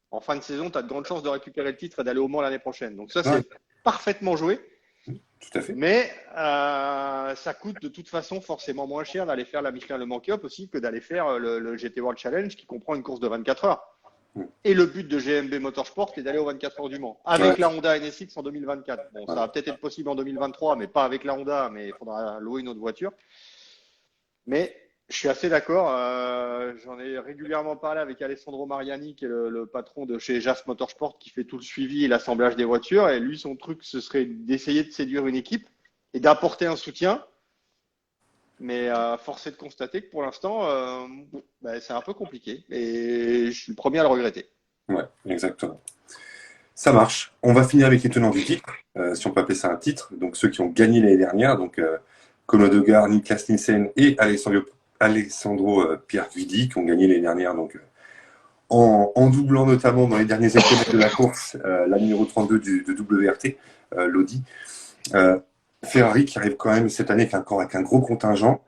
en fin de saison, tu as de grandes chances de récupérer le titre et d'aller au Mans l'année prochaine. Donc ça, c'est parfaitement joué. Tout à fait. Mais ça coûte de toute façon forcément moins cher d'aller faire la Michelin Le Mans Cup aussi que d'aller faire le GT World Challenge qui comprend une course de 24 heures. Et le but de GMB Motorsport est d'aller aux 24 heures du Mans avec la Honda NSX en 2024. Bon, ça va peut-être être possible en 2023, mais pas avec la Honda, mais il faudra louer une autre voiture. Mais je suis assez d'accord. J'en ai régulièrement parlé avec Alessandro Mariani, qui est le patron de chez JAS Motorsport, qui fait tout le suivi et l'assemblage des voitures. Et lui, son truc, ce serait d'essayer de séduire une équipe et d'apporter un soutien. Mais force est de constater que pour l'instant, c'est un peu compliqué. Et je suis le premier à le regretter. Ouais, exactement. Ça marche. On va finir avec les tenants du titre, si on peut appeler ça un titre. Donc ceux qui ont gagné l'année dernière, donc Conor Odegaard, Niklas Nielsen et Alessandro Pierguidi, qui ont gagné l'année dernière, donc en doublant notamment dans les derniers kilomètres de la course la numéro 32 de WRT, l'Audi. Ferrari qui arrive quand même cette année avec un gros contingent.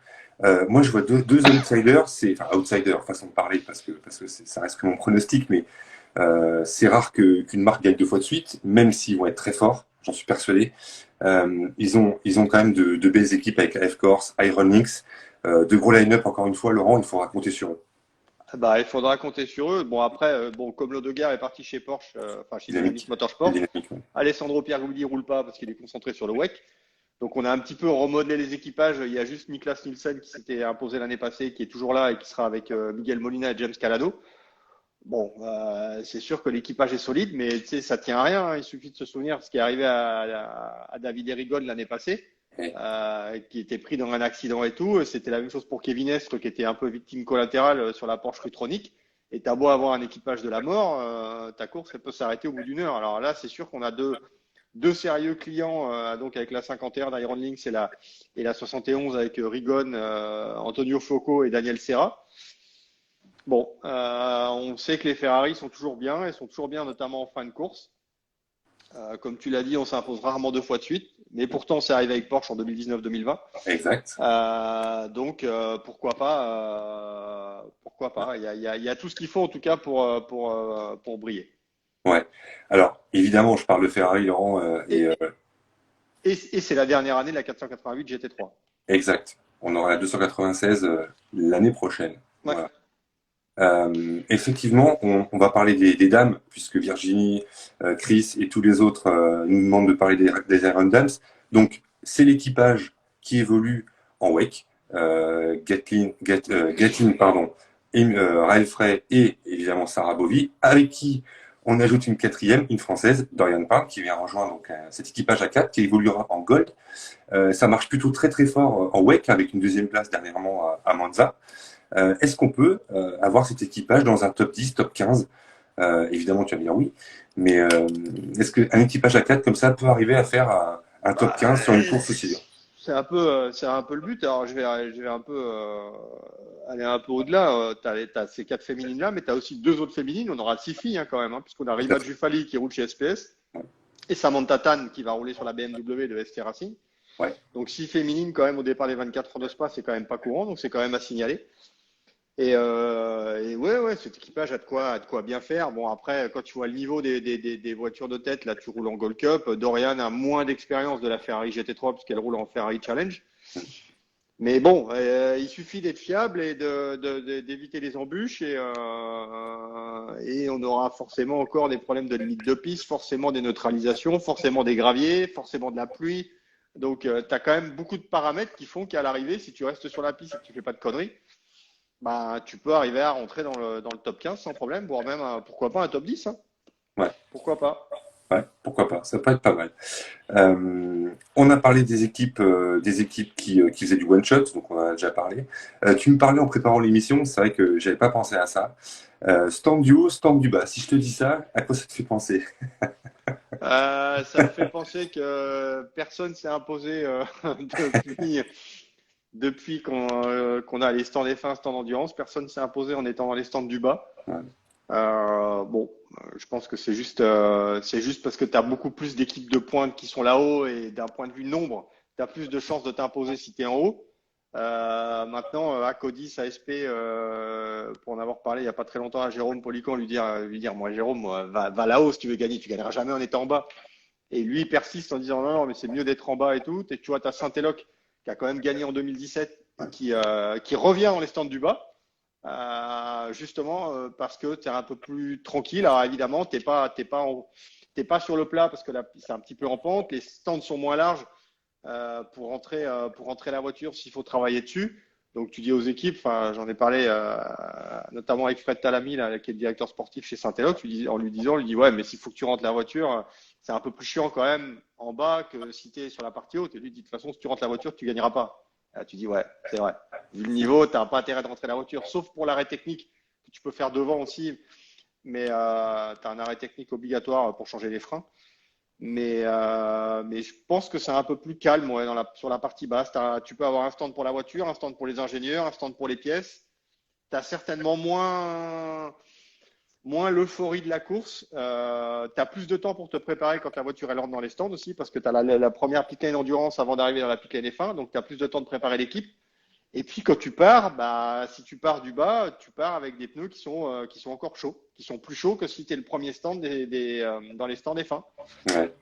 Moi, je vois deux outsiders, outsiders, façon de parler, parce que ça reste que mon pronostic, mais c'est rare qu'une marque gagne 2 fois de suite, même s'ils vont être très forts, j'en suis persuadé. Ils ont quand même de belles équipes avec F-Corse, Iron Lynx, de gros line-up, encore une fois, Laurent, il faudra compter sur eux. Il faudra compter sur eux. Bon, après, comme l'Odegaard est parti chez Porsche, chez Dynamic Motorsport, Alessandro Pierguidi roule pas parce qu'il est concentré sur le WEC. Donc, on a un petit peu remodelé les équipages. Il y a juste Niklas Nielsen qui s'était imposé l'année passée, qui est toujours là et qui sera avec Miguel Molina et James Calado. Bon, c'est sûr que l'équipage est solide, mais tu sais, ça tient à rien. Hein. Il suffit de se souvenir de ce qui est arrivé à David Erigon l'année passée, qui était pris dans un accident et tout. C'était la même chose pour Kevin Estre, qui était un peu victime collatérale sur la Porsche Rutronic. Et t'as beau avoir un équipage de la mort, ta course elle peut s'arrêter au bout d'une heure. Alors là, c'est sûr qu'on a deux sérieux clients, donc avec la 51 d'Iron Lynx et la 71 avec Rigon, Antonio Focco et Daniel Serra. Bon, on sait que les Ferrari sont toujours bien, et sont toujours bien notamment en fin de course. Comme tu l'as dit, on s'impose rarement 2 fois de suite, mais pourtant c'est arrivé avec Porsche en 2019-2020. Exact. Donc pourquoi pas, pourquoi pas. Il y a tout ce qu'il faut en tout cas pour briller. Ouais. Alors évidemment, je parle de Ferrari, Laurent, et c'est la dernière année de la 488 GT3. Exact. On aura la 296 l'année prochaine. Ouais. Voilà. Effectivement, on va parler des dames, puisque Virginie, Chris et tous les autres nous demandent de parler des Iron Dames. Donc, c'est l'équipage qui évolue en WEC, Gatlin, pardon, Raël Frey et évidemment Sarah Bovy, avec qui on ajoute une quatrième, une française, Dorian Park, qui vient rejoindre donc, cet équipage à 4, qui évoluera en Gold. Ça marche plutôt très très fort en WEC, avec une deuxième place dernièrement à Monza. Est-ce qu'on peut avoir cet équipage dans un top 10, top 15 Évidemment, tu vas me dire oui, mais est-ce qu'un équipage à 4 comme ça peut arriver à faire un top 15 sur une course aussi dure? C'est un peu le but. Alors, je vais un peu aller un peu au-delà. T'as ces 4 féminines là, mais t'as aussi 2 autres féminines. On aura 6 filles quand même, puisqu'on a Rima Jufali qui roule chez SPS et Samantha Tan qui va rouler sur la BMW de ST Racing. Ouais. Donc 6 féminines quand même au départ des 24 heures de Spa, c'est quand même pas courant, donc c'est quand même à signaler. Et ouais, cet équipage a de quoi bien faire. Bon, après, quand tu vois le niveau des voitures de tête, là, tu roules en Gold Cup. Dorian a moins d'expérience de la Ferrari GT3 puisqu'elle roule en Ferrari Challenge. Mais bon, il suffit d'être fiable et d'éviter les embûches et on aura forcément encore des problèmes de limite de piste, forcément des neutralisations, forcément des graviers, forcément de la pluie. Donc, tu as quand même beaucoup de paramètres qui font qu'à l'arrivée, si tu restes sur la piste et que tu fais pas de conneries, tu peux arriver à rentrer dans le top 15 sans problème, voire même, pourquoi pas, un top 10. Hein. Ouais. Pourquoi pas? Ouais, pourquoi pas, ça peut être pas mal. On a parlé des équipes qui faisaient du one-shot, donc on en a déjà parlé. Tu me parlais en préparant l'émission, c'est vrai que j'avais pas pensé à ça. Stand du haut, stand du bas. Si je te dis ça, à quoi ça te fait penser? Ça me fait penser que personne s'est imposé depuis qu'on a les stands F1, stands endurance. Personne s'est imposé en étant dans les stands du bas. Ouais. Bon, je pense que c'est juste parce que tu as beaucoup plus d'équipes de pointe qui sont là-haut et d'un point de vue nombre, tu as plus de chances de t'imposer si tu es en haut. Maintenant, à Codis, ASP, pour en avoir parlé il n'y a pas très longtemps à Jérôme Polican, lui dire, moi Jérôme, moi, va là-haut si tu veux gagner, tu gagneras jamais en étant en bas. Et lui, il persiste en disant non, non, mais c'est mieux d'être en bas et tout. Et tu vois, tu as Saint-Éloque qui a quand même gagné en 2017 et qui revient dans les stands du bas. Justement parce que tu es un peu plus tranquille. Alors évidemment, t'es pas sur le plat parce que là, c'est un petit peu en pente. Les stands sont moins larges pour rentrer la voiture s'il faut travailler dessus. Donc tu dis aux équipes, enfin j'en ai parlé notamment avec Fred Talamy, là, qui est le directeur sportif chez Saint-Éloque, en lui disant, lui dit ouais, mais s'il faut que tu rentres la voiture, c'est un peu plus chiant quand même en bas que si tu es sur la partie haute. Et lui dit de toute façon, si tu rentres la voiture, tu gagneras pas. Tu dis ouais, c'est vrai. Vu le niveau, tu n'as pas intérêt de rentrer la voiture, sauf pour l'arrêt technique que tu peux faire devant aussi, mais tu as un arrêt technique obligatoire pour changer les freins. Mais je pense que c'est un peu plus calme ouais, sur la partie basse. Tu peux avoir un stand pour la voiture, un stand pour les ingénieurs, un stand pour les pièces. Tu as certainement moins l'euphorie de la course. Tu as plus de temps pour te préparer quand la voiture elle entre dans les stands aussi, parce que tu as la première pit lane endurance avant d'arriver dans la pit lane F1, donc tu as plus de temps de préparer l'équipe. Et puis quand tu pars, bah, si tu pars du bas, tu pars avec des pneus qui sont encore chauds, qui sont plus chauds que si tu es le premier stand dans les stands F1. Ouais,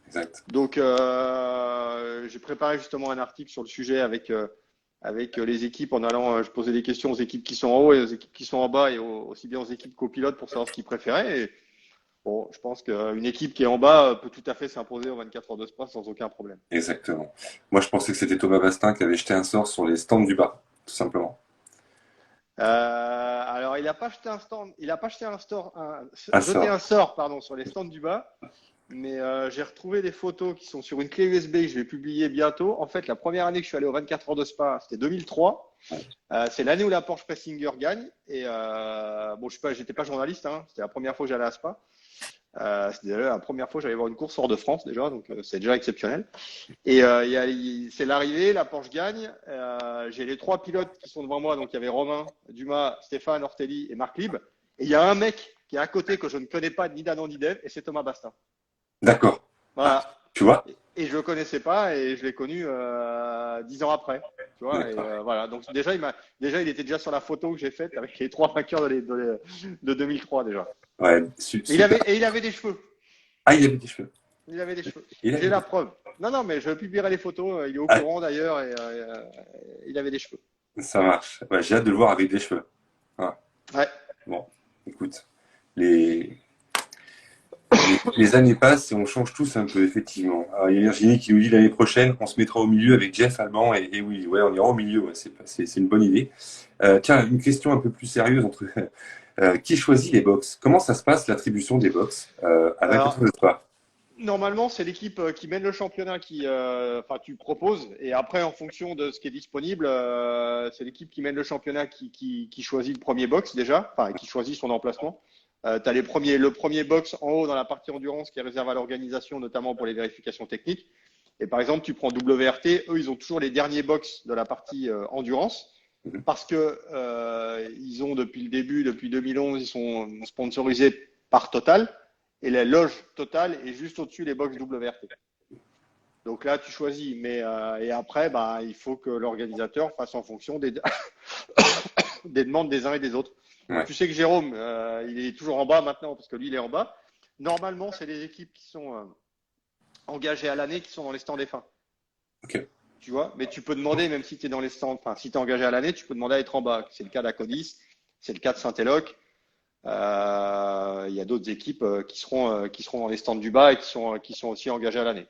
exact. Donc, j'ai préparé justement un article sur le sujet avec les équipes en allant, je posais des questions aux équipes qui sont en haut et aux équipes qui sont en bas et aussi bien aux équipes qu'aux pilotes pour savoir ce qu'ils préféraient. Et bon, je pense qu'une équipe qui est en bas peut tout à fait s'imposer aux 24 heures de Spa sans aucun problème. Exactement. Moi, je pensais que c'était Thomas Bastin qui avait jeté un sort sur les stands du bas, tout simplement. Alors, il n'a pas jeté un stand, il a pas jeté Un jeté sort. un sort, pardon, sur les stands du bas. Mais j'ai retrouvé des photos qui sont sur une clé USB que je vais publier bientôt. En fait, la première année que je suis allé aux 24 heures de Spa, c'était 2003. C'est l'année où la Porsche Pressinger gagne. Et bon, j'étais pas journaliste, hein. C'était la première fois que j'allais à Spa. C'était déjà la première fois que j'allais voir une course hors de France déjà, donc c'est déjà exceptionnel. Et c'est l'arrivée, la Porsche gagne. J'ai les trois pilotes qui sont devant moi, donc il y avait Romain Dumas, Stéphane Ortelli et Marc Lieb. Et il y a un mec qui est à côté que je ne connais pas ni d'Adam ni d'Eve, et c'est Thomas Bastin. D'accord. Ah, Voilà. tu vois? Et je le connaissais pas et je l'ai connu 10 ans après. Tu vois, et, D'accord. voilà. Donc déjà, il était déjà sur la photo que j'ai faite avec les trois vainqueurs de 2003 déjà. Ouais, super. Il avait des cheveux. Ah, il avait des cheveux. Il avait des cheveux. Il avait J'ai des la preuve. Non, non, mais je publierai les photos. Il est au Ah, courant d'ailleurs et il avait des cheveux. ça marche. Ouais, j'ai hâte de le voir avec des cheveux. Ah, Ouais. bon, écoute, les, les années passent et on change tous un peu, effectivement. Alors, il y a Virginie qui nous dit l'année prochaine, on se mettra au milieu avec Jeff Alban et oui, ouais, on ira au milieu, ouais, c'est une bonne idée. Tiens, une question un peu plus sérieuse qui choisit les box? Comment ça se passe l'attribution des box à 24 heures Alors, de Spa? normalement, c'est l'équipe qui mène le championnat enfin, tu proposes. Et après, en fonction de ce qui est disponible, c'est l'équipe qui mène le championnat qui choisit le premier box déjà, enfin, qui choisit son emplacement. Tu as le premier box en haut dans la partie endurance qui est réservé à l'organisation, notamment pour les vérifications techniques. Et par exemple, tu prends WRT, eux, ils ont toujours les derniers box de la partie endurance Mhm. parce que ils ont depuis le début, depuis 2011, ils sont sponsorisés par Total et la loge Total est juste au-dessus des box WRT. Donc là, tu choisis, mais et après, bah, il faut que l'organisateur fasse en fonction des demandes des uns et des autres. Donc Ouais, tu sais que Jérôme, il est toujours en bas maintenant parce que lui, il est en bas. Normalement, c'est les équipes qui sont engagées à l'année qui sont dans les stands F1. ok. Tu vois, mais tu peux demander, même si tu es dans les stands, enfin, si tu es engagé à l'année, tu peux demander à être en bas. C'est le cas d'Acodis, c'est le cas de Saint-Éloque. Il y a d'autres équipes qui seront dans les stands du bas et qui sont aussi engagées à l'année.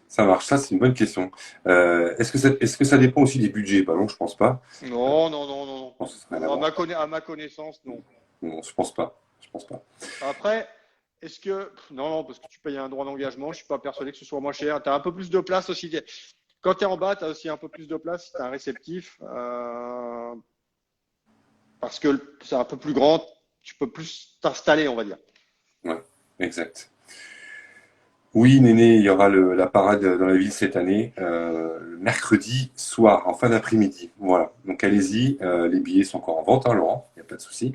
Ça marche, ça c'est une bonne question. Est-ce que ça dépend aussi des budgets? Bah non, je pense pas. Non, non, non, non, Je pense que ça n'a rien à non. voir. À ma connaissance, non. Non, je pense pas. Je pense pas. Après, non, non, parce que tu payes un droit d'engagement, je suis pas persuadé que ce soit moins cher. Tu as un peu plus de place aussi. Quand tu es en bas, tu as aussi un peu plus de place si tu as un réceptif. Parce que c'est un peu plus grand, tu peux plus t'installer, on va dire. Ouais, exact. Oui, Néné, il y aura la parade dans la ville cette année, le mercredi soir, en fin d'après-midi. Voilà. Donc allez-y, les billets sont encore en vente, hein, Laurent, il n'y a pas de souci.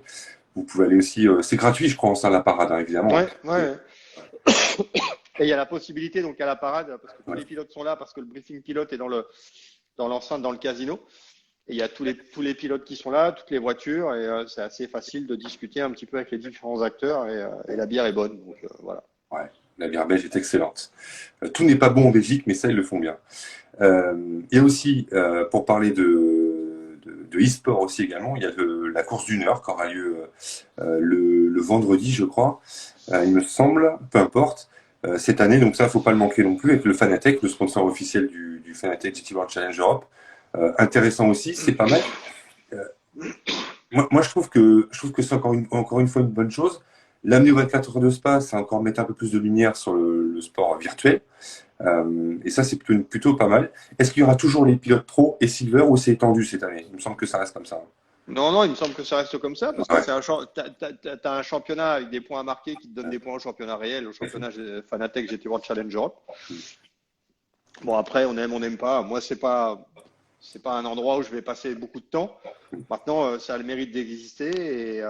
Vous pouvez aller aussi, c'est gratuit, je crois, en salle à la parade, hein, évidemment. Ouais, ouais. Et il y a la possibilité donc à la parade, parce que tous Ouais. les pilotes sont là, parce que le briefing pilote est dans l'enceinte, dans le casino. Et il y a tous les pilotes qui sont là, toutes les voitures, et c'est assez facile de discuter un petit peu avec les différents acteurs, et la bière est bonne. Donc voilà. Ouais, la bière belge est excellente. Tout n'est pas bon en Belgique, mais ça, ils le font bien. Il y a aussi, pour parler de e-sport aussi également, il y a la course d'une heure qui aura lieu le vendredi, je crois, il me semble, peu importe, cette année. Donc ça, faut pas le manquer non plus, avec le Fanatec, le sponsor officiel du Fanatec GT World Challenge Europe. Intéressant aussi, c'est pas mal. Euh, moi, je trouve que c'est encore une fois une bonne chose. L'amener aux 24 heures de Spa, c'est encore mettre un peu plus de lumière sur le sport virtuel. Et ça, c'est plutôt pas mal. Est-ce qu'il y aura toujours les pilotes pro et silver ou c'est étendu cette année? Il me semble que ça reste comme ça. Non, non, il me semble que ça reste comme ça, parce que Ouais, c'est t'as un championnat avec des points à marquer qui te donne des points au championnat réel, au championnat Fanatec GT World Challenge Europe. Bon, après, on n'aime pas. Moi, c'est pas un endroit où je vais passer beaucoup de temps. Maintenant, ça a le mérite d'exister, et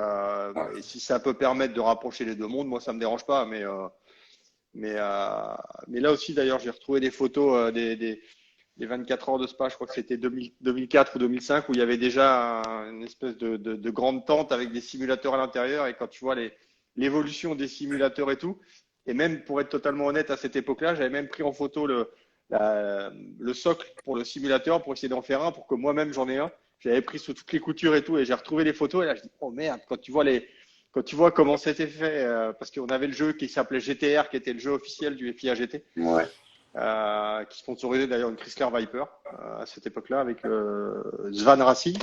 si ça peut permettre de rapprocher les deux mondes, moi, ça me dérange pas. Mais là aussi, d'ailleurs, j'ai retrouvé des photos des 24 heures de Spa. Je crois que c'était 2004 ou 2005, où il y avait déjà une espèce de grande tente avec des simulateurs à l'intérieur. Et quand tu vois l'évolution des simulateurs et tout, et même pour être totalement honnête, à cette époque-là, j'avais même pris en photo le socle pour le simulateur pour essayer d'en faire un, pour que moi-même j'en ai un. J'avais pris sous toutes les coutures et tout, et j'ai retrouvé les photos. Et là, je dis, oh merde, quand tu vois comment c'était fait, parce qu'on avait le jeu qui s'appelait GTR, qui était le jeu officiel du FIA GT, ouais, qui sponsorisait d'ailleurs une Chrysler Viper à cette époque-là avec Svan Racing.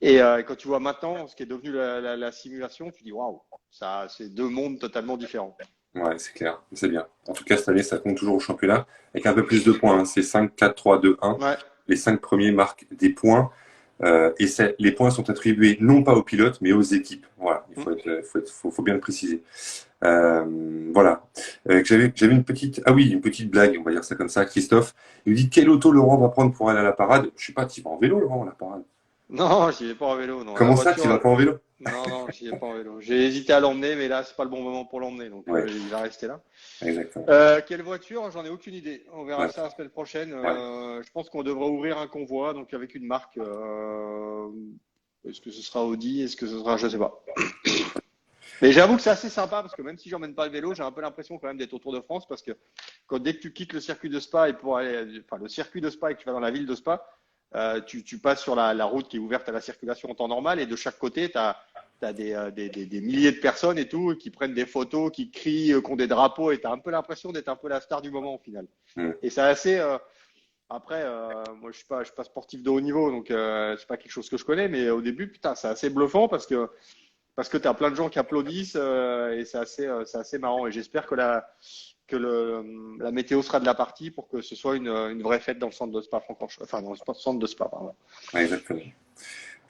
Et quand tu vois maintenant ce qui est devenu la simulation, tu dis waouh, ça, c'est deux mondes totalement différents. ouais, c'est clair, c'est bien. En tout cas, cette année, ça compte toujours au championnat, avec un peu plus de points, hein. C'est 5, 4, 3, 2, 1. Ouais. Les 5 premiers marquent des points. Et les points sont attribués non pas aux pilotes, mais aux équipes. Voilà, faut bien le préciser. Voilà. J'avais une petite blague, on va dire ça comme ça. Christophe, il me dit quelle auto Laurent va prendre pour aller à la parade. Je sais pas, tu vas en vélo, Laurent, à la parade. Non, j'y vais pas en vélo. Non, la Comment ça, tu vas voiture. pas en vélo? Non, non, j'y vais pas en vélo. J'ai hésité à l'emmener, mais là, c'est pas le bon moment pour l'emmener, donc Ouais, il va rester là. exactement. Quelle voiture? J'en ai aucune idée. On verra Ouais, ça la semaine prochaine. ouais. Je pense qu'on devrait ouvrir un convoi, donc avec une marque. Est-ce que ce sera Audi? Est-ce que ce sera, je sais pas. Mais j'avoue que c'est assez sympa parce que même si j'emmène pas le vélo, j'ai un peu l'impression quand même d'être au Tour de France parce que dès que tu quittes le circuit de Spa et pour aller, enfin le circuit de Spa et que tu vas dans la ville de Spa, tu passes sur la route qui est ouverte à la circulation en temps normal et de chaque côté, tu as des milliers de personnes et tout qui prennent des photos, qui crient, qui ont des drapeaux et tu as un peu l'impression d'être un peu la star du moment au final. Mm. Et c'est assez. Après, moi je suis pas sportif de haut niveau donc c'est pas quelque chose que je connais, mais au début, putain, c'est assez bluffant parce que tu as plein de gens qui applaudissent et c'est assez marrant. Et j'espère que la météo sera de la partie pour que ce soit une vraie fête dans le centre de Spa-Francorchamps, enfin dans le centre de Spa, pardon. Ouais, exactement.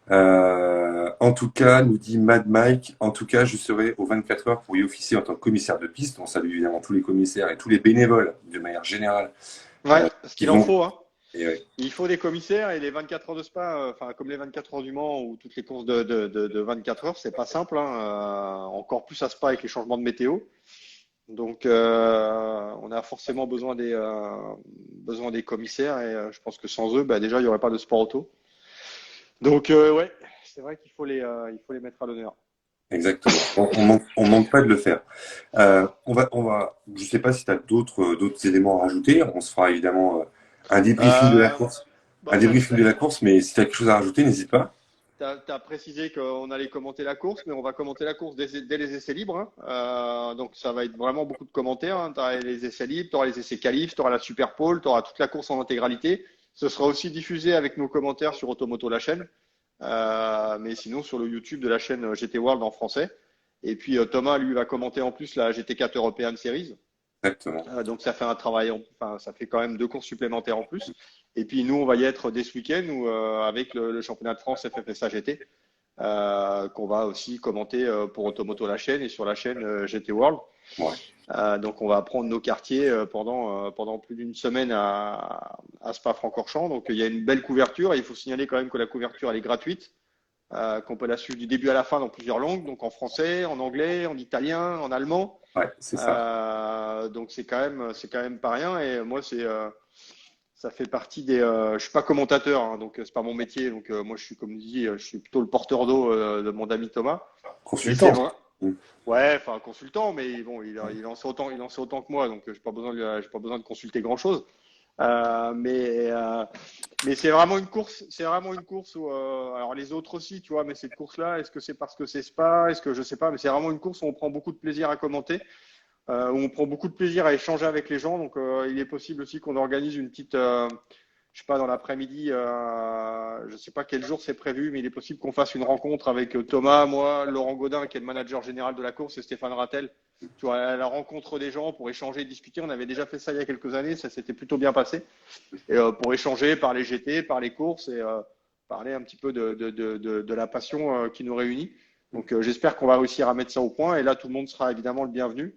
En tout cas, nous dit Mad Mike, en tout cas, je serai aux 24 heures pour y officier en tant que commissaire de piste. On salue évidemment tous les commissaires et tous les bénévoles de manière générale Ouais, ce qui qu'il en vont. faut, hein. Et ouais, Il faut des commissaires et les 24 heures de Spa, enfin comme les 24 heures du Mans ou toutes les courses de 24 heures, c'est pas simple, hein, encore plus à Spa avec les changements de météo. Donc on a forcément besoin des commissaires et je pense que sans eux, bah, déjà il n'y aurait pas de sport auto. Donc ouais, c'est vrai qu'il faut les mettre à l'honneur. exactement. On manque pas de le faire. Je sais pas si tu as d'autres éléments à rajouter. On se fera évidemment un débriefing de la Euh, course. bah, Un débriefing de la course, mais si tu as quelque chose à rajouter, n'hésite pas. t'as précisé qu'on allait commenter la course, mais on va commenter la course dès les essais libres, hein. Donc ça va être vraiment beaucoup de commentaires, hein. Tu auras les essais libres, tu auras les essais qualifs, tu auras la Super Pole, tu auras toute la course en intégralité. Ce sera aussi diffusé avec nos commentaires sur Automoto la chaîne, mais sinon sur le YouTube de la chaîne GT World en français. Et puis Thomas, lui, va commenter en plus la GT4 European Series. Exactement. Donc ça fait un travail, enfin ça fait quand même 2 courses supplémentaires en plus. Et puis nous, on va y être dès ce week-end où, avec le championnat de France FFSA GT, qu'on va aussi commenter pour Automoto la chaîne et sur la chaîne GT World. Ouais, Donc on va prendre nos quartiers pendant plus d'une semaine à Spa-Francorchamps. Donc il y a une belle couverture. Et il faut signaler quand même que la couverture elle est gratuite. qu'on peut la suivre du début à la fin dans plusieurs langues, donc en français, en anglais, en italien, en allemand. Ouais, c'est ça. Donc c'est quand même pas rien. Et moi, ça fait partie des. Je suis pas commentateur, hein, donc c'est pas mon métier. Donc moi, je suis comme dit, je suis plutôt le porteur d'eau de mon ami Thomas. Mais c'est Consultant. vrai. Mm. Ouais, enfin consultant, mais bon, il en sait autant que moi, donc j'ai pas besoin j'ai pas besoin de consulter grand-chose. Euh, mais euh, mais c'est vraiment une course, où alors les autres aussi, tu vois, mais cette course-là, est-ce que c'est parce que c'est Spa, est-ce que je sais pas, mais c'est vraiment une course où on prend beaucoup de plaisir à commenter, où on prend beaucoup de plaisir à échanger avec les gens. Donc il est possible aussi qu'on organise une petite, je sais pas, dans l'après-midi, je sais pas quel jour c'est prévu, mais il est possible qu'on fasse une rencontre avec Thomas, moi, Laurent Gaudin, qui est le manager général de la course, et Stéphane Rattel. Tu vois, à la rencontre des gens pour échanger et discuter. On avait déjà fait ça il y a quelques années, ça s'était plutôt bien passé. Et pour échanger, parler GT, parler course et parler un petit peu de la passion qui nous réunit. Donc j'espère qu'on va réussir à mettre ça au point. Et là, tout le monde sera évidemment le bienvenu.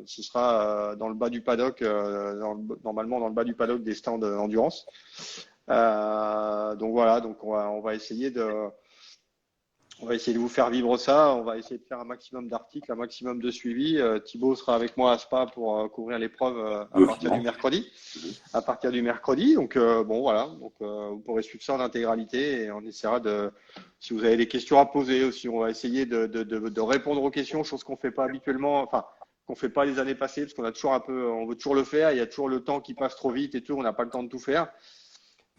Ce sera dans le bas du paddock, normalement dans le bas du paddock des stands d'endurance. Donc voilà, donc on va essayer de vous faire vivre ça. On va essayer de faire un maximum d'articles, un maximum de suivi. Thibaut sera avec moi à Spa pour couvrir l'épreuve à partir du Dauphinement. mercredi. Mhm. À partir du mercredi. Donc bon voilà, donc vous pourrez suivre ça en intégralité et on essaiera de, si vous avez des questions à poser aussi, on va essayer de répondre aux questions, chose qu'on fait pas habituellement, enfin qu'on fait pas les années passées parce qu'on a toujours un peu, on veut toujours le faire. Il y a toujours le temps qui passe trop vite et tout, on n'a pas le temps de tout faire.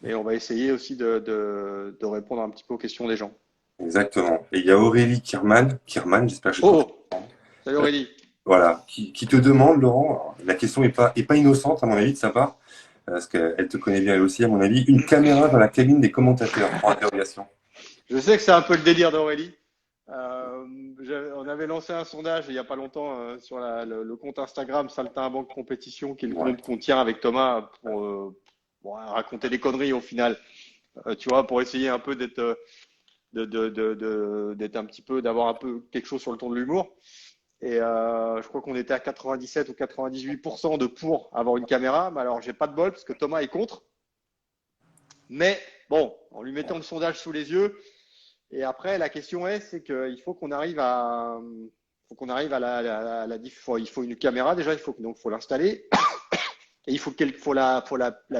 Mais on va essayer aussi de répondre un petit peu aux questions des gens. Exactement. Et il y a Aurélie Kirman, j'espère que j'ai trop. Oh, salut Aurélie. Voilà, qui te demande, Laurent, alors, la question est pas innocente à mon avis de sa part, parce qu'elle te connaît bien elle aussi à mon avis, une caméra dans la cabine des commentateurs, pour interrogation. Je sais que c'est un peu le délire d'Aurélie. On avait lancé un sondage il n'y a pas longtemps sur le compte Instagram Saltimbanque Compétition, qui est le Ouais, compte qu'on tient avec Thomas pour bon, raconter des conneries au final. Tu vois, pour essayer un peu d'être un petit peu, d'avoir un peu quelque chose sur le ton de l'humour. Et je crois qu'on était à 97 ou 98% de pour avoir une caméra. Mais alors, j'ai pas de bol parce que Thomas est contre. Mais bon, en lui mettant le sondage sous les yeux, et après, la question est, c'est qu'il faut qu'on arrive à, faut qu'on arrive à il faut une caméra déjà, donc faut l'installer et il faut la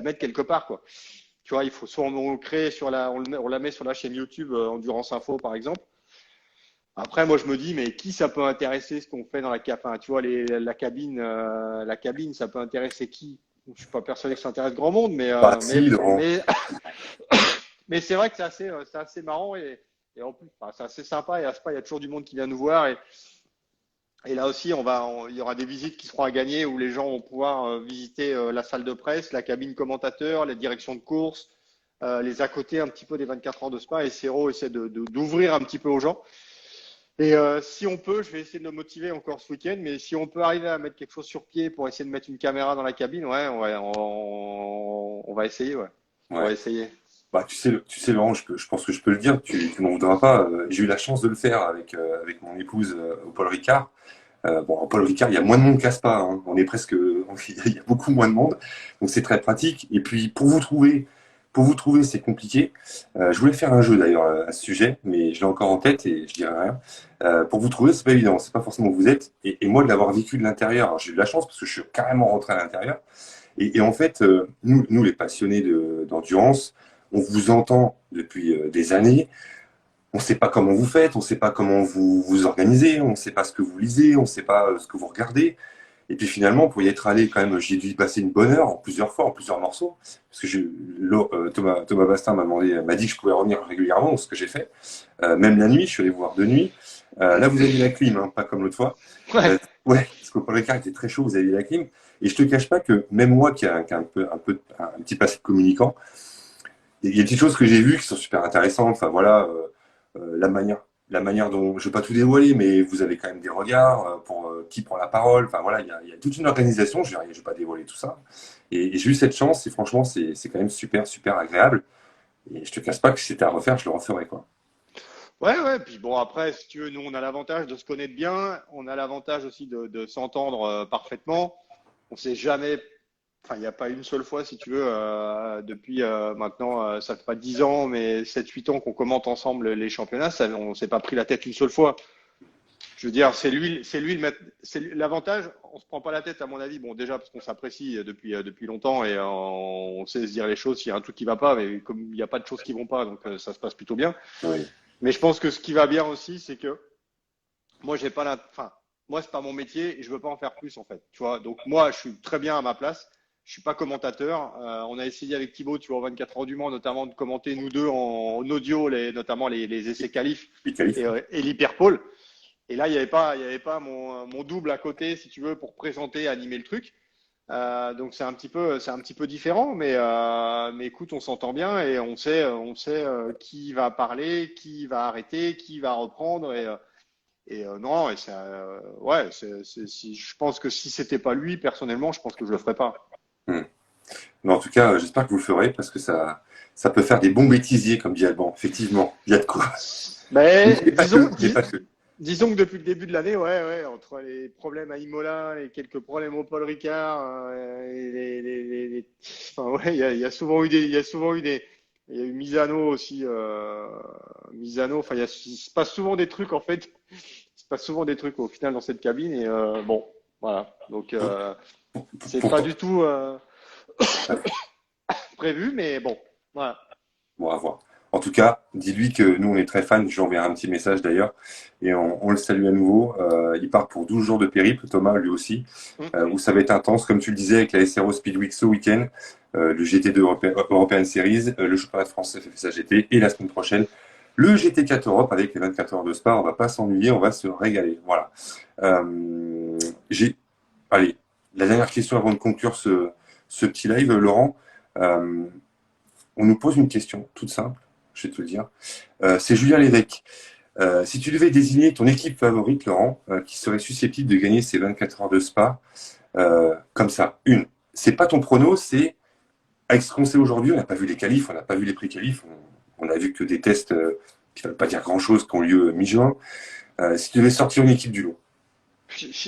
mettre quelque part quoi. Tu vois, il faut soit on crée on la met sur la chaîne YouTube Endurance Info par exemple. Après, moi je me dis, mais qui ça peut intéresser ce qu'on fait dans la cabine, enfin, tu vois, la cabine, ça peut intéresser qui? Je suis pas persuadé que ça intéresse grand monde, pas si, Laurent. mais c'est vrai que c'est assez marrant et en plus, enfin, c'est assez sympa. Et à Spa, il y a toujours du monde qui vient nous voir. Et là aussi, il y aura des visites qui seront à gagner où les gens vont pouvoir visiter la salle de presse, la cabine commentateur, les directions de course, les à côté un petit peu des 24 heures de Spa. Et Cero essaie d'ouvrir un petit peu aux gens. Et si on peut, je vais essayer de le motiver encore ce week-end, mais si on peut arriver à mettre quelque chose sur pied pour essayer de mettre une caméra dans la cabine, ouais, on va essayer, ouais. On va Ouais. essayer. Bah, tu sais, Laurent, je pense que je peux le dire, tu m'en voudras pas. J'ai eu la chance de le faire avec mon épouse au Paul Ricard. Bon, au Paul Ricard, il y a moins de monde qu'à Spa, hein. On est presque, il y a beaucoup moins de monde, donc c'est très pratique. Et puis pour vous trouver, c'est compliqué. Je voulais faire un jeu d'ailleurs à ce sujet, mais je l'ai encore en tête et je dirai rien. Pour vous trouver, c'est pas évident, c'est pas forcément où vous êtes. Et moi, de l'avoir vécu de l'intérieur, alors, j'ai eu de la chance parce que je suis carrément rentré à l'intérieur. Et en fait, nous les passionnés d'endurance, on vous entend depuis des années. On ne sait pas comment vous faites, on ne sait pas comment vous vous organisez, on ne sait pas ce que vous lisez, on ne sait pas ce que vous regardez. Et puis finalement, pour y être allé, quand même, j'ai dû y passer une bonne heure, en plusieurs fois, en plusieurs morceaux, parce que Thomas Bastin m'a dit que je pouvais revenir régulièrement, ce que j'ai fait. Même la nuit, je suis allé vous voir de nuit. Là, vous avez la clim, hein, pas comme l'autre fois. Ouais. Ouais, parce que Paul Ricard était très chaud, vous avez la clim. Et je te cache pas que même moi, qui a un petit passé de communicant, il y a des petites choses que j'ai vues qui sont super intéressantes. Enfin voilà, la manière dont, je ne vais pas tout dévoiler, mais vous avez quand même des regards pour qui prend la parole. Enfin voilà, il y a toute une organisation. Je ne vais pas dévoiler tout ça. Et j'ai eu cette chance et franchement, c'est quand même super agréable. Et je te casse pas que si c'était à refaire, je le referais quoi. Ouais, ouais. Puis bon, après, si tu veux, nous, on a l'avantage de se connaître bien. On a l'avantage aussi de s'entendre parfaitement. On sait jamais enfin, il n'y a pas une seule fois, si tu veux, depuis maintenant, ça fait pas 10 ans, mais 7-8 ans qu'on commente ensemble les championnats, on s'est pas pris la tête une seule fois. Je veux dire, l'avantage. On se prend pas la tête, à mon avis. Bon, déjà parce qu'on s'apprécie depuis longtemps et on sait se dire les choses. S'il y a un truc qui va pas, mais comme il n'y a pas de choses qui vont pas, donc ça se passe plutôt bien. Oui. Mais je pense que ce qui va bien aussi, c'est que moi, j'ai pas enfin, moi, c'est pas mon métier et je veux pas en faire plus, en fait. Tu vois, donc moi, je suis très bien à ma place. Je suis pas commentateur. On a essayé avec Thibaut, tu vois, 24 heures du Mans, notamment de commenter nous deux en audio, notamment les essais qualifs et l'hyperpole. Et là, il y avait pas mon double à côté, si tu veux, pour présenter, animer le truc. Donc c'est un petit peu différent, mais écoute, on s'entend bien et on sait qui va parler, qui va arrêter, qui va reprendre non, et ouais, je pense que si c'était pas lui, personnellement, je pense que je le ferais pas. Hmm. Mais en tout cas, j'espère que vous le ferez parce que ça peut faire des bons bêtisiers, comme dit Alban. Effectivement, il y a de quoi. Mais Mais pas disons, que, mais pas que. disons que depuis le début de l'année, ouais, entre les problèmes à Imola et quelques problèmes au Paul Ricard, et enfin, ouais, il y a souvent eu il y a eu Misano aussi, Misano, enfin, il se passe souvent des trucs, en fait, il se passe souvent des trucs au final dans cette cabine, et bon, voilà, donc c'est pas Pourtant, du tout prévu, mais bon, voilà. bon, à voir. En tout cas, dis-lui que nous, on est très fans. Je lui enverrai un petit message d'ailleurs. Et on le salue à nouveau. Il part pour 12 jours de périple, Thomas, lui aussi. Mm. Où ça va être intense, comme tu le disais, avec la SRO Speed Week ce week-end, le GT2 European Series, le championnat de France FFSA GT, et la semaine prochaine, le GT4 Europe avec les 24 heures de Spa. On va pas s'ennuyer, on va se régaler. Voilà. J'ai, allez, la dernière question avant de conclure ce petit live, Laurent. Euh, on nous pose une question toute simple, je vais te le dire. C'est Julien Lévesque. Si tu devais désigner ton équipe favorite, Laurent, qui serait susceptible de gagner ces 24 heures de Spa, comme ça, c'est pas ton prono, c'est avec ce qu'on sait aujourd'hui, on n'a pas vu les qualifs, on n'a pas vu les pré-qualifs, on a vu que des tests qui ne veulent pas dire grand-chose, qui ont lieu mi-juin. Si tu devais sortir une équipe du lot,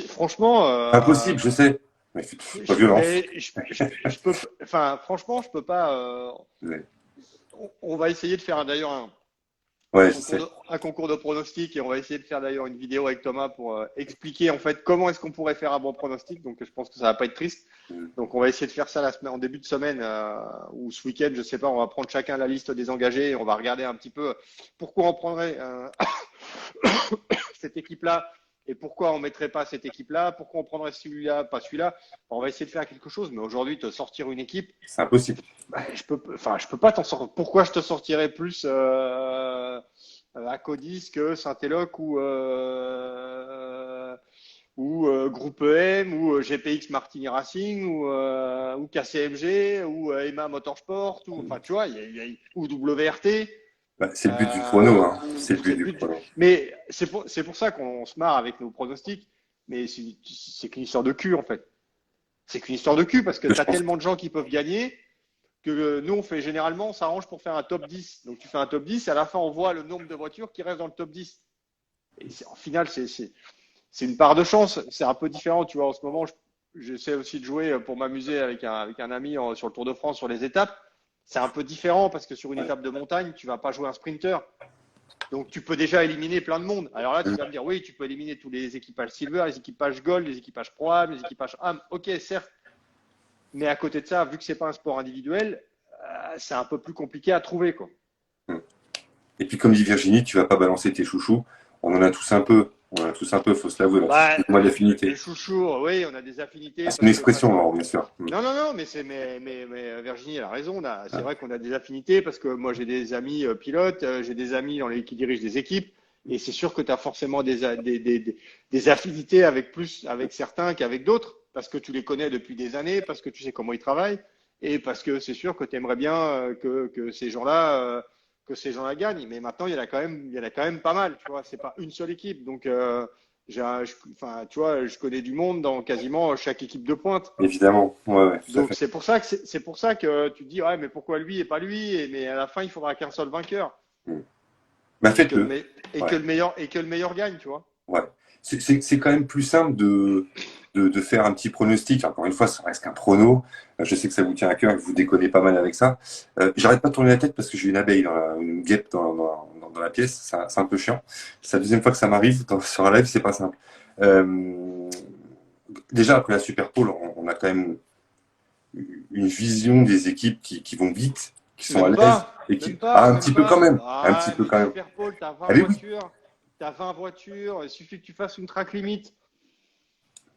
Franchement, impossible, je sais, mais pas violence. je peux, enfin, franchement, je peux pas. Ouais, On va essayer de faire d'ailleurs ouais, je sais. un concours de pronostics et on va essayer de faire d'ailleurs une vidéo avec Thomas pour expliquer en fait comment est-ce qu'on pourrait faire un bon pronostic. Donc je pense que ça va pas être triste. Mm. Donc on va essayer de faire ça en début de semaine ou ce week-end, je sais pas. On va prendre chacun la liste des engagés et on va regarder un petit peu pourquoi on prendrait cette équipe-là et pourquoi on mettrait pas cette équipe-là, pourquoi on prendrait celui-là, pas celui-là. On va essayer de faire quelque chose, mais aujourd'hui, te sortir une équipe, C'est impossible. bah, je peux pas t'en sortir. Pourquoi je te sortirais plus à Codis que Saint-Éloque ou Groupe EM ou GPX Martini Racing ou KCMG ou EMA Motorsport ou enfin tu vois ou WRT. Bah, c'est le but du chrono, hein. C'est le C'est but le du but. chrono. Mais c'est pour ça qu'on se marre avec nos pronostics. Mais c'est qu'une histoire de cul en fait. C'est qu'une histoire de cul parce que Je tu as pense. tellement de gens qui peuvent gagner que nous, on fait généralement, on s'arrange pour faire un top 10. Donc tu fais un top 10 et à la fin, on voit le nombre de voitures qui restent dans le top 10. Et en final, c'est une part de chance. C'est un peu différent, tu vois. En ce moment, j'essaie aussi de jouer pour m'amuser avec un ami sur le Tour de France, sur les étapes. C'est un peu différent parce que sur une Ouais. étape de montagne, tu vas pas jouer un sprinter. Donc tu peux déjà éliminer plein de monde. Alors là, tu vas me dire, oui, tu peux éliminer tous les équipages Silver, les équipages Gold, les équipages Pro-Am, les équipages AM. Ok, certes. Mais à côté de ça, vu que c'est pas un sport individuel, c'est un peu plus compliqué à trouver, quoi. Et puis, comme dit Virginie, tu vas pas balancer tes chouchous. On en a tous un peu. On en a tous un peu, faut se l'avouer. Donc, Bah, moi d'affinité. les chouchous, oui, on a des affinités. Ah, c'est une expression, alors, bien sûr. Non, non, non, mais Virginie, elle a raison. C'est vrai qu'on a des affinités parce que moi, j'ai des amis pilotes, j'ai des amis qui dirigent des équipes. Et c'est sûr que tu as forcément des affinités avec certains qu'avec d'autres parce que tu les connais depuis des années, parce que tu sais comment ils travaillent et parce que c'est sûr que tu aimerais bien que ces gens-là gagnent. Mais maintenant, il y en a quand même pas mal. Tu vois, c'est pas une seule équipe. Donc, enfin, tu vois, je connais du monde dans quasiment chaque équipe de pointe. Évidemment. Ouais, ouais, tout à Donc fait. c'est pour ça que tu te dis ouais mais pourquoi lui et pas lui mais à la fin il faudra qu'un seul vainqueur Bah, et que le, faites-le. me- et que Ouais. le meilleur gagne tu vois. Ouais. C'est quand même plus simple de faire un petit pronostic. Encore une fois, ça reste qu'un prono. Je sais que ça vous tient à cœur et que vous déconnez pas mal avec ça. J'arrête pas de tourner la tête parce que j'ai une abeille, une guêpe dans la pièce. C'est un peu chiant. C'est la deuxième fois que ça m'arrive sur un live, c'est pas simple. Déjà, après la Super Bowl, on a quand même une vision des équipes qui vont vite, qui sont à l'aise. Et qui... un petit peu quand même. Un petit peu quand même. Super Bowl, t'as 20 Allez, voitures. Oui. T'as 20 voitures. Il suffit que tu fasses une track limite.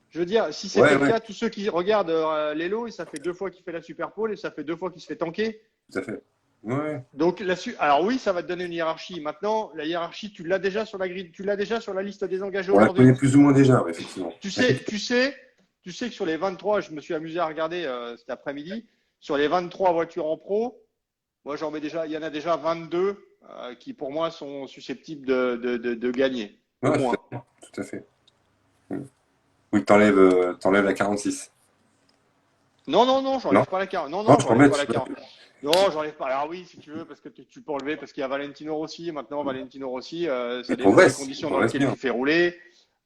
Je veux dire, si c'était le cas, tous ceux qui regardent Lelo, ça fait 2 fois qu'il fait la Super Bowl et ça fait 2 fois qu'il se fait tanker. Tout à fait. Ouais. Donc alors oui, ça va te donner une hiérarchie. Maintenant, la hiérarchie, tu l'as déjà sur la grille, tu l'as déjà sur la liste des engagés aujourd'hui. On la connaît plus ou moins déjà, effectivement. Tu sais que sur les 23, je me suis amusé à regarder cet après-midi, sur les 23 voitures en pro, moi j'en mets déjà, il y en a déjà 22 qui pour moi sont susceptibles de gagner. Ouais, tout à fait. Oui, t'enlèves la 46. Non, j'enlève pas la 40. Non, j'enlève pas la 40. Non, j'enlève pas. Alors oui, si tu veux, parce que tu peux enlever, parce qu'il y a Valentino Rossi. Maintenant, Valentino Rossi, ça dépend des conditions dans lesquelles tu fais rouler.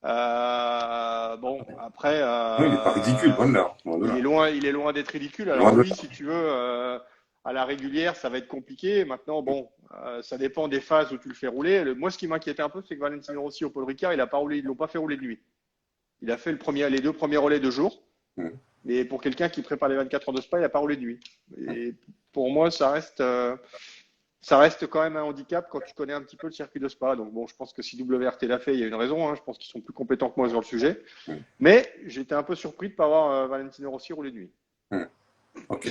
Bon, après. Oui, il est pas ridicule, voilà. Il est loin d'être ridicule. Alors oui, si tu veux, à la régulière, ça va être compliqué. Maintenant, bon, ça dépend des phases où tu le fais rouler. Moi, ce qui m'inquiétait un peu, c'est que Valentino Rossi au Paul Ricard, ils l'ont pas fait rouler de nuit. Il a fait les 2 premiers relais de jour. Mais pour quelqu'un qui prépare les 24 heures de Spa, il n'a pas roulé de nuit. Et pour moi, ça reste quand même un handicap quand tu connais un petit peu le circuit de Spa. Donc bon, je pense que si WRT l'a fait, il y a une raison. Hein. Je pense qu'ils sont plus compétents que moi sur le sujet. Mais j'étais un peu surpris de ne pas voir Valentino Rossi rouler de nuit. Ok.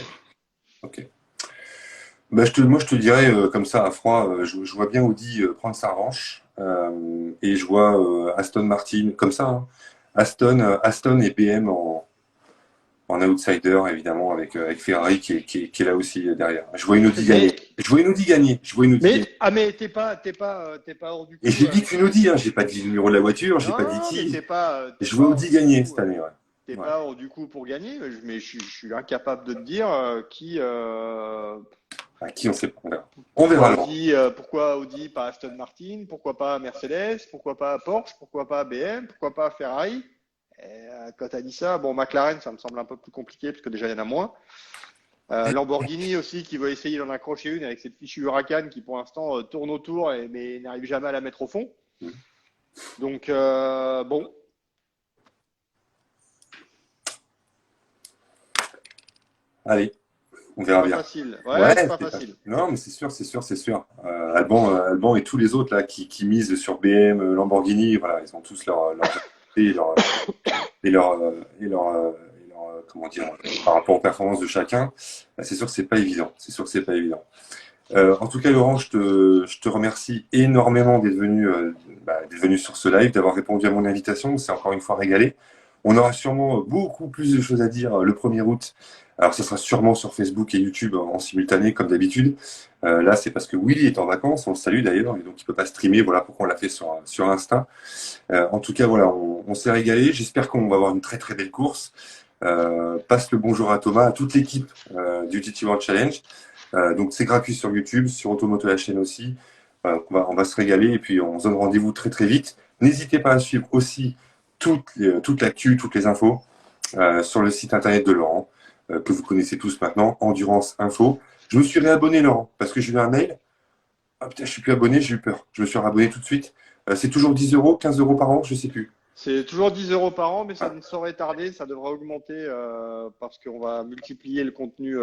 Bah, moi, je te dirais comme ça à froid, je vois bien Audi prendre sa revanche et je vois Aston Martin comme ça. Hein. Aston et BM en outsider, évidemment, avec Ferrari qui est là aussi derrière. Je vois une Audi gagner. Mais t'es pas hors du coup. Et j'ai dit qu'une Audi, hein, j'ai pas dit le numéro de la voiture, j'ai pas dit qui. Je vois Audi gagner cette année, ouais. T'es pas hors du coup pour gagner, mais je suis incapable de te dire qui. Qui on sait pas. On verra. Pourquoi Audi, pas Aston Martin? Pourquoi pas Mercedes? Pourquoi pas Porsche? Pourquoi pas BM? Pourquoi pas Ferrari? Et, quand tu as dit ça, bon, McLaren, ça me semble un peu plus compliqué parce que déjà il y en a moins. Lamborghini aussi qui veut essayer d'en accrocher une avec cette fichue Huracan qui pour l'instant tourne autour mais n'arrive jamais à la mettre au fond. Donc bon. Allez. On verra bien. Facile. Ouais, c'est pas facile. Non, mais c'est sûr. Alban et tous les autres là qui misent sur BM, Lamborghini, voilà, ils ont tous leur comment dire par rapport aux performances de chacun. C'est sûr que c'est pas évident. En tout cas, Laurent, je te remercie énormément d'être venu sur ce live, d'avoir répondu à mon invitation. C'est encore une fois régalé. On aura sûrement beaucoup plus de choses à dire le 1er août. Alors, ce sera sûrement sur Facebook et YouTube en simultané, comme d'habitude. Là, c'est parce que Willy est en vacances, on le salue d'ailleurs, et donc il peut pas streamer. Voilà pourquoi on l'a fait sur Insta. En tout cas, voilà, on s'est régalé. J'espère qu'on va avoir une très très belle course. Passe le bonjour à Thomas, à toute l'équipe du GT World Challenge. Donc, c'est gratuit sur YouTube, sur Automoto la chaîne aussi. On va se régaler et puis on se donne rendez-vous très très vite. N'hésitez pas à suivre aussi toute l'actu, toutes les infos sur le site internet de Laurent, que vous connaissez tous maintenant, Endurance Info. Je me suis réabonné, Laurent, parce que j'ai eu un mail. Ah putain, je suis plus abonné, j'ai eu peur. Je me suis réabonné tout de suite. C'est toujours 10 euros, 15 euros par an, je sais plus. C'est toujours 10 euros par an, mais ça ne saurait tarder. Ça devrait augmenter parce qu'on va multiplier le contenu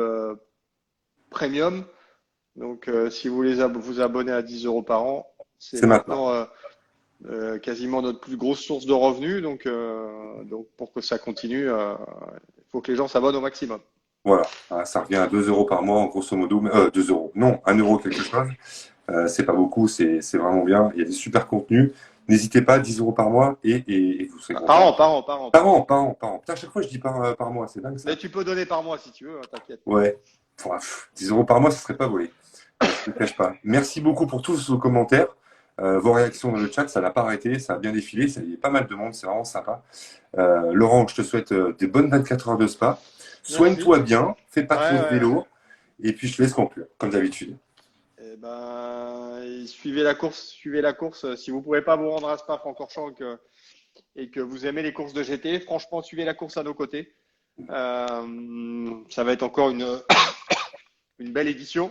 premium. Donc, si vous voulez vous abonner à 10 euros par an, c'est maintenant quasiment notre plus grosse source de revenus. Donc pour que ça continue, il faut que les gens s'abonnent au maximum. Voilà, ça revient à 2 euros par mois, en grosso modo. 2 euros, non, 1 euro quelque chose. C'est pas beaucoup, c'est vraiment bien. Il y a des super contenus. N'hésitez pas, 10 euros par mois et vous serez content. Par an. Putain, à chaque fois je dis par mois, c'est dingue ça. Mais tu peux donner par mois si tu veux, t'inquiète. Ouais, 10 euros par mois, ça serait pas volé. Je ne cache pas. Merci beaucoup pour tous vos commentaires. Vos réactions dans le chat, ça n'a pas arrêté, ça a bien défilé, il y a pas mal de monde, c'est vraiment sympa. Laurent, je te souhaite des bonnes 24 heures de spa. Soigne-toi bien, fais pas trop de vélo, et puis je te laisse conclure, comme d'habitude. Eh ben, suivez la course. Si vous ne pouvez pas vous rendre à Spa-Francorchamps et que vous aimez les courses de GT, franchement, suivez la course à nos côtés. Ça va être encore une belle édition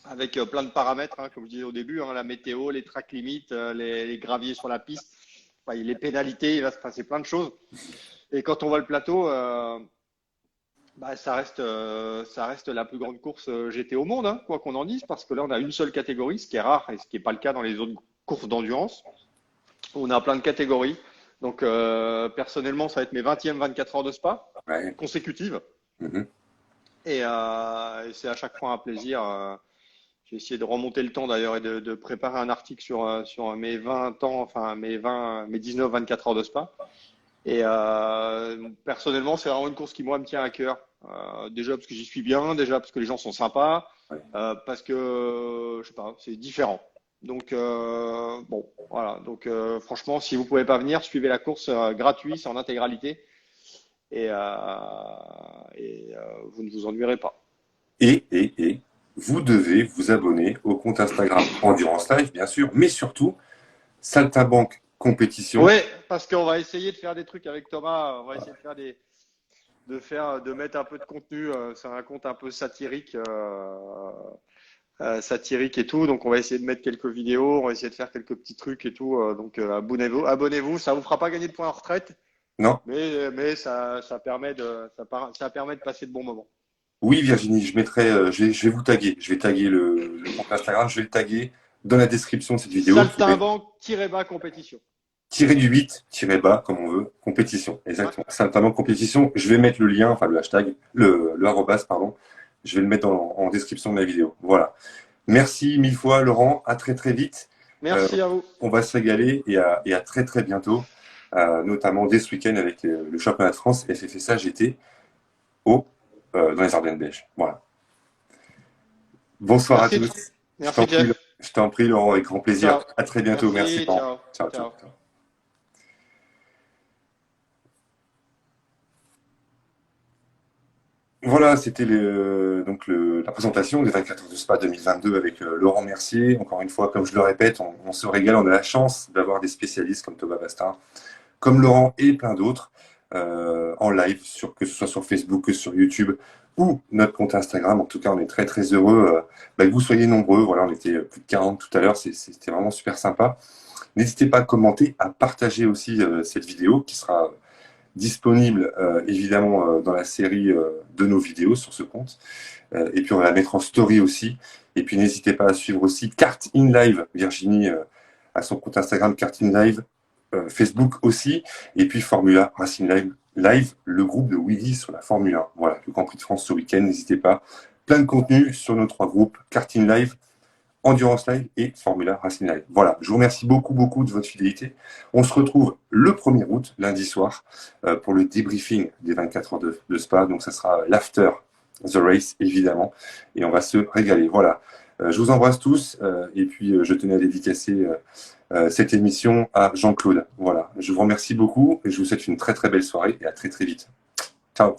avec plein de paramètres, hein, comme je disais au début, hein, la météo, les track limits, les graviers sur la piste, enfin, les pénalités, il va se passer plein de choses. Et quand on voit le plateau, ça reste la plus grande course GT au monde, hein, quoi qu'on en dise, parce que là, on a une seule catégorie, ce qui est rare et ce qui n'est pas le cas dans les autres courses d'endurance. On a plein de catégories. Donc, personnellement, ça va être mes 20e 24 heures de Spa consécutives. Et c'est à chaque fois un plaisir. J'ai essayé de remonter le temps d'ailleurs et de préparer un article sur mes 20 ans, enfin mes 19, 24 heures de Spa. Et personnellement, c'est vraiment une course qui moi me tient à cœur. Déjà parce que j'y suis bien, déjà parce que les gens sont sympas, parce que je sais pas, c'est différent. Donc bon, voilà. Donc franchement, si vous pouvez pas venir, suivez la course gratuit, c'est en intégralité, et vous ne vous ennuierez pas. Et vous devez vous abonner au compte Instagram Endurance Live, bien sûr, mais surtout Saltimbanque Compétition. Oui, parce qu'on va essayer de faire des trucs avec Thomas. On va essayer de mettre un peu de contenu. C'est un compte un peu satirique, satirique et tout. Donc on va essayer de mettre quelques vidéos. On va essayer de faire quelques petits trucs et tout. Donc abonnez-vous. Ça vous fera pas gagner de points en retraite. Non. Mais ça permet de passer de bons moments. Oui, Virginie, je vais vous taguer. Je vais taguer le compte Instagram. Je vais le taguer dans la description de cette vidéo. Saltimbanque-bas compétition. Tiré du 8, tiré bas, comme on veut, compétition. Exactement. Saltimbanque compétition. Je vais mettre le lien, enfin le hashtag, le arrobas, pardon. Je vais le mettre en description de la vidéo. Voilà. Merci mille fois, Laurent. À très très vite. Merci à vous. On va se régaler et à très très bientôt, notamment dès ce week-end avec le championnat de France FFSA GT dans les Ardennes belges. Voilà. Bonsoir à tous. Merci, Jeff. Je t'en prie, Laurent, avec grand plaisir. Ciao. À très bientôt. Merci. Ciao. Voilà, c'était la présentation des 24 heures de Spa 2022 avec Laurent Mercier. Encore une fois, comme je le répète, on se régale. On a la chance d'avoir des spécialistes comme Thomas Bastin, comme Laurent et plein d'autres en live, que ce soit sur Facebook, que sur YouTube ou notre compte Instagram. En tout cas, on est très très heureux que vous soyez nombreux. Voilà, on était plus de 40 tout à l'heure. C'était vraiment super sympa. N'hésitez pas à commenter, à partager aussi cette vidéo qui sera disponible évidemment dans la série de nos vidéos sur ce compte. Et puis on va la mettre en story aussi. Et puis n'hésitez pas à suivre aussi Kart in Live, Virginie à son compte Instagram Kart in Live, Facebook aussi. Et puis Formula Racing Live, le groupe de Willy sur la Formule 1. Voilà, le Grand Prix de France ce week-end, n'hésitez pas. Plein de contenu sur nos 3 groupes, Kart in Live, Endurance Live et Formula Racing Live. Voilà, je vous remercie beaucoup de votre fidélité. On se retrouve le 1er août, lundi soir, pour le débriefing des 24 heures de Spa. Donc, ça sera l'after the race, évidemment. Et on va se régaler. Voilà, je vous embrasse tous. Et puis, je tenais à dédicacer cette émission à Jean-Claude. Voilà, je vous remercie beaucoup et je vous souhaite une très très belle soirée et à très très vite. Ciao.